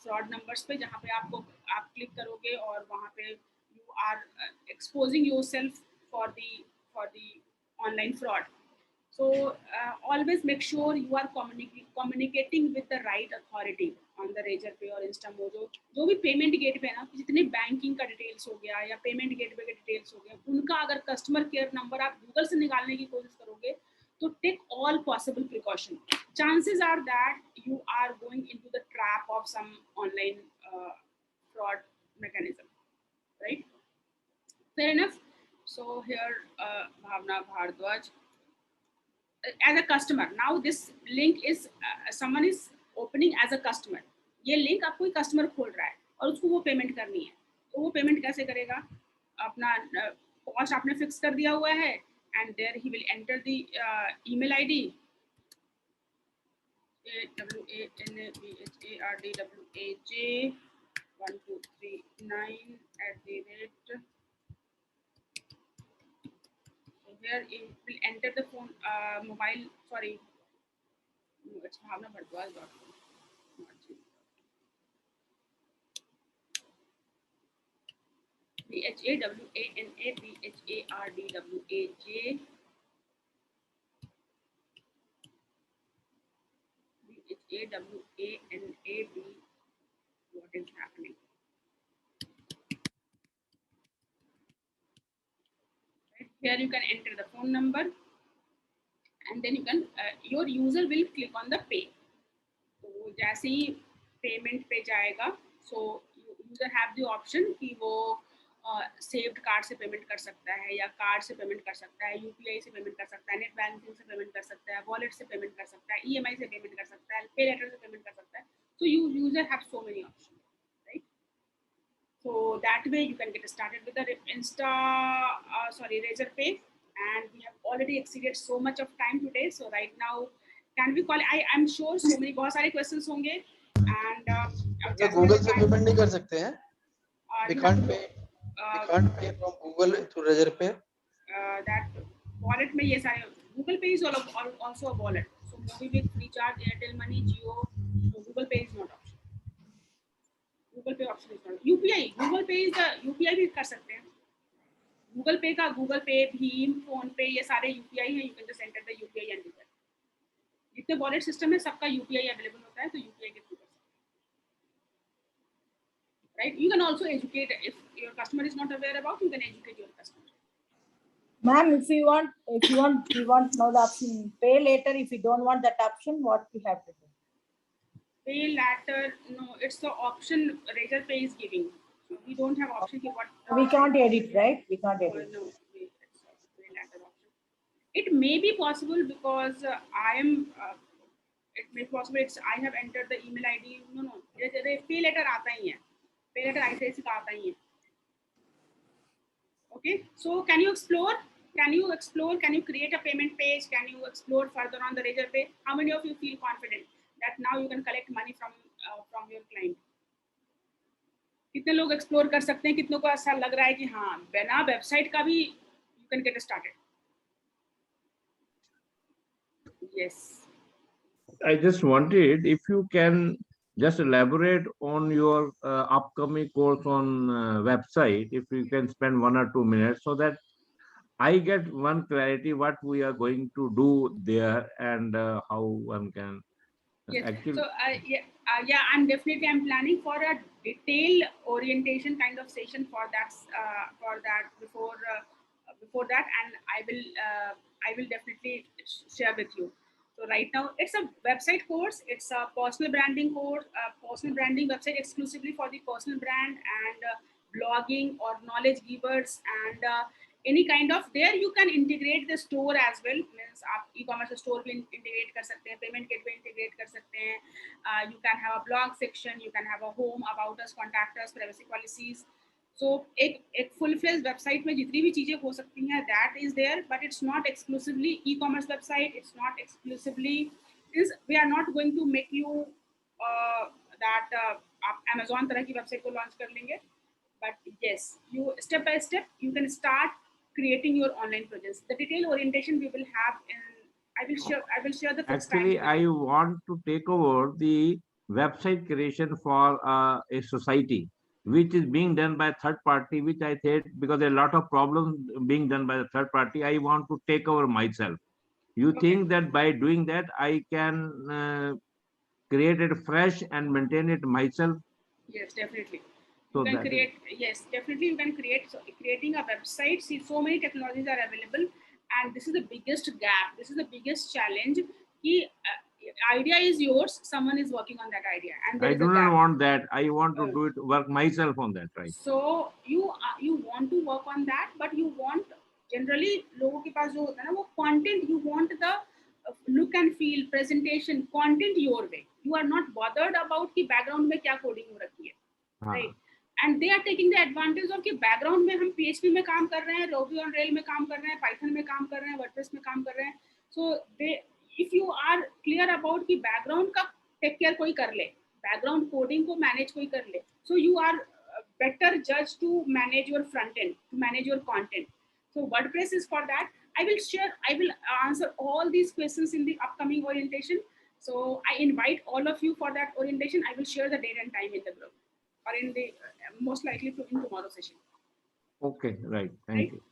fraud numbers पे, जहाँ पे आप क्लिक करोगे और वहाँ पे you are exposing yourself for the online fraud. So always make sure you are communicating with the right authority on the Razor Pay or InstaMojo. जो भी पेमेंट गेट पे ना, जितने बैंकिंग का डिटेल्स हो गया या पेमेंट गेट पे के डिटेल्स हो गया, उनका अगर कस्टमर केयर नंबर आप गूगल से निकालने की कोशिश करोगे तो take all possible precaution. Chances are that you are going into the trap of some online fraud mechanism, right? Fair enough. So here Bhavna Bhardwaj, as a customer, now this link is someone is opening as a customer. ये link आपको customer खोल रहा है और उसको वो payment करनी है, तो वो पेमेंट कैसे करेगा? अपना कॉस्ट आपने फिक्स कर दिया हुआ है, and there he will enter the email ID AWANABHARDWAJ1239 @ here it will enter the phone mobile, sorry, no, it's bhavnabhardwaj.com. BHAWANABHARDWAJ BHAWANAB. What is happening? Right here you can enter the phone number, and then you can your user will click on the pay. तो जैसे ही payment पे जाएगा, so user have the option कि वो saved card से payment कर सकता है या कार्ड से पेमेंट कर सकता है, यूपीआई से पेमेंट कर सकता है, नेट बैंकिंग से पेमेंट कर सकता है, वॉलेट से पेमेंट कर सकता है, ईएमआई से पेमेंट कर सकता है, पे लेटर से पेमेंट कर सकता है. So user have so many options, right? So that way you can get started with the Razor Pay, and we have already exceeded so much of time today. So right now, can we call? I'm sure so many बहुत सारे questions होंगे, and Google से payment नहीं कर सकते हैं? We can't pay from Google to Razor Pay. That wallet में ये सारे Google Pay is also a wallet. So MobiKwik, Recharge, Airtel Money, Jio, so Google Pay is not option. Google Pay option is not. UPI, Google Pay is the UPI भी कर सकते हैं. Google Pay का Google Pay, Bheem, Phone Pay ये सारे UPI हैं. You can just enter the UPI and do that. जितने wallet system है सबका UPI available होता है, तो UPI के थ्रू कर सकते हैं. Right? You can also educate, if your customer is not aware about, you can educate your customer. Ma'am, if you want, we want to know the option pay later. If you don't want that option, what we have to do? Pay later, no, it's the option Razor Pay is giving. We don't have option here. What We can't edit, right? We can't no, edit. wait, it's a pay later option. It may be possible because I am. It may be possible. It's I have entered the email ID. No, pay letter आता ही है. Pay letter ICICI का आता ही है. Okay, so can you explore? Can you explore? Can you create a payment page? Can you explore further on the Razor Pay? How many of you feel confident that now you can collect money from your client? कितने लोग explore कर सकते हैं? कितनों को ऐसा लग रहा है कि हाँ बिना वेबसाइट का भी you can get started? Yes. I just wanted if you can just elaborate on your upcoming course on website, if you can spend 1 or 2 minutes so that I get one clarity what we are going to do there and how one can Yes. actually. So I'm planning for a detailed orientation kind of session for that before that, and I will definitely share with you. So right now it's a website course. It's a personal branding course, personal branding website exclusively for the personal brand and blogging or knowledge givers and any kind of there you can integrate the store as well. Means आप e-commerce store भी integrate कर सकते हैं, payment gateway integrate कर सकते हैं. You can have a blog section, you can have a home, about us, contact us, privacy policies. So एक full fledged website में जितनी भी चीजें हो सकती हैं that is there, but it's not exclusively e-commerce website. It's not exclusively we are not going to make you that आप Amazon तरह की website को launch कर लेंगे. But yes, you step by step you can start creating your online presence. The detailed orientation we will have in I will share the fixed Actually, time. I want to take over the website creation for a society, which is being done by third party, which I said because a lot of problems being done by the third party, I want to take over myself. You Okay. think that by doing that, I can create it fresh and maintain it myself? Yes, definitely. So You can that is- create, yes, definitely you can create. So creating a website, see, so many technologies are available, and this is the biggest gap. This is the biggest challenge. The idea is yours. Someone is working on that idea, and there I is do a not gap. want that. I want to do it, work myself on that, right? So you want to work on that, but you want generally लोगों के पास जो होता है ना वो content, you want the look and feel, presentation, content your way. You are not bothered about कि background में क्या coding हो रखी है, right? And they are taking the advantage of कि background में हम PHP में काम कर रहे हैं, Ruby on Rails में काम कर रहे हैं, Python में काम कर रहे हैं, WordPress में काम कर रहे हैं. So if you are clear about कि background का take care कोई कर ले, background coding को manage कोई कर ले, so you are better judged to manage your front end, to manage your content. So WordPress is for that. I will answer all these questions in the upcoming orientation. So I invite all of you for that orientation. I will share the date and time in the group or in the most likely in tomorrow session. Okay, right. Thank Right? you.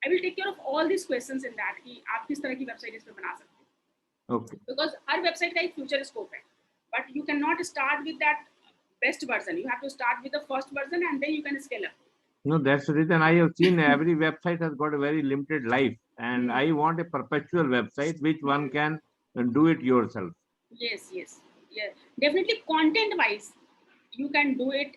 I will take care of all these questions in that कि आप किस तरह की website इस पे बना सकते हैं. Okay. Because हर website का एक future scope है, but you cannot start with that best version. You have to start with the first version and then you can scale up. No, that's the reason I have seen every website has got a very limited life, and I want a perpetual website which one can do it yourself. Yes. Definitely content wise, you can do it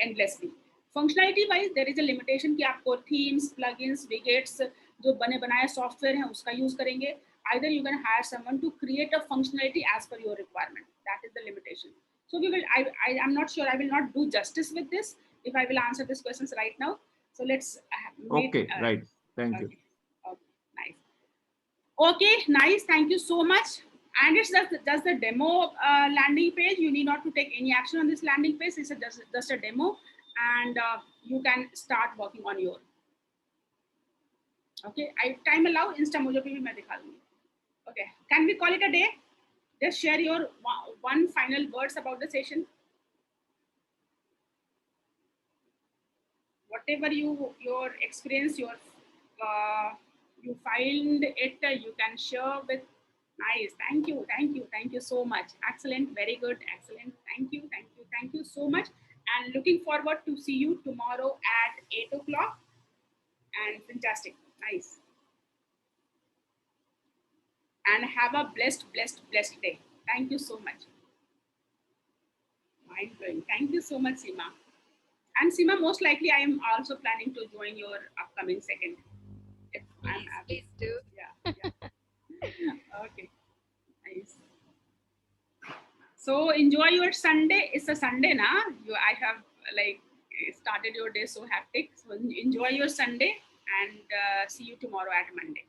endlessly. Functionality wise, there is a limitation कि आपको themes, plugins, widgets जो बने बनाए software हैं उसका use करेंगे. Either you can hire someone to create a functionality as per your requirement. That is the limitation. So we will. I am not sure. I will not do justice with this if I will answer these questions right now. So let's. Okay, right. Thank you. Okay, nice. Okay, nice. Thank you so much. And it's just the demo landing page. You need not to take any action on this landing page. It's just a demo, and you can start working on your. Okay, I time allow Insta मुझे भी मैं दिखा दूँगी. Okay, can we call it a day? Just share your one final words about the session. Whatever your experience, you find it, you can share with. Nice. Thank you so much. Excellent. Very good. Excellent. Thank you so much. And looking forward to see you tomorrow at 8 o'clock. And fantastic. Nice. and have a blessed day. Thank you so much. Mind blowing. Thank you so much, Seema. And Seema, most likely I am also planning to join your upcoming second. If I'm happy. Please do. Yeah. Okay. Nice. So enjoy your Sunday. It's a Sunday now. I have like started your day so hectic. So enjoy your Sunday and see you tomorrow at Monday.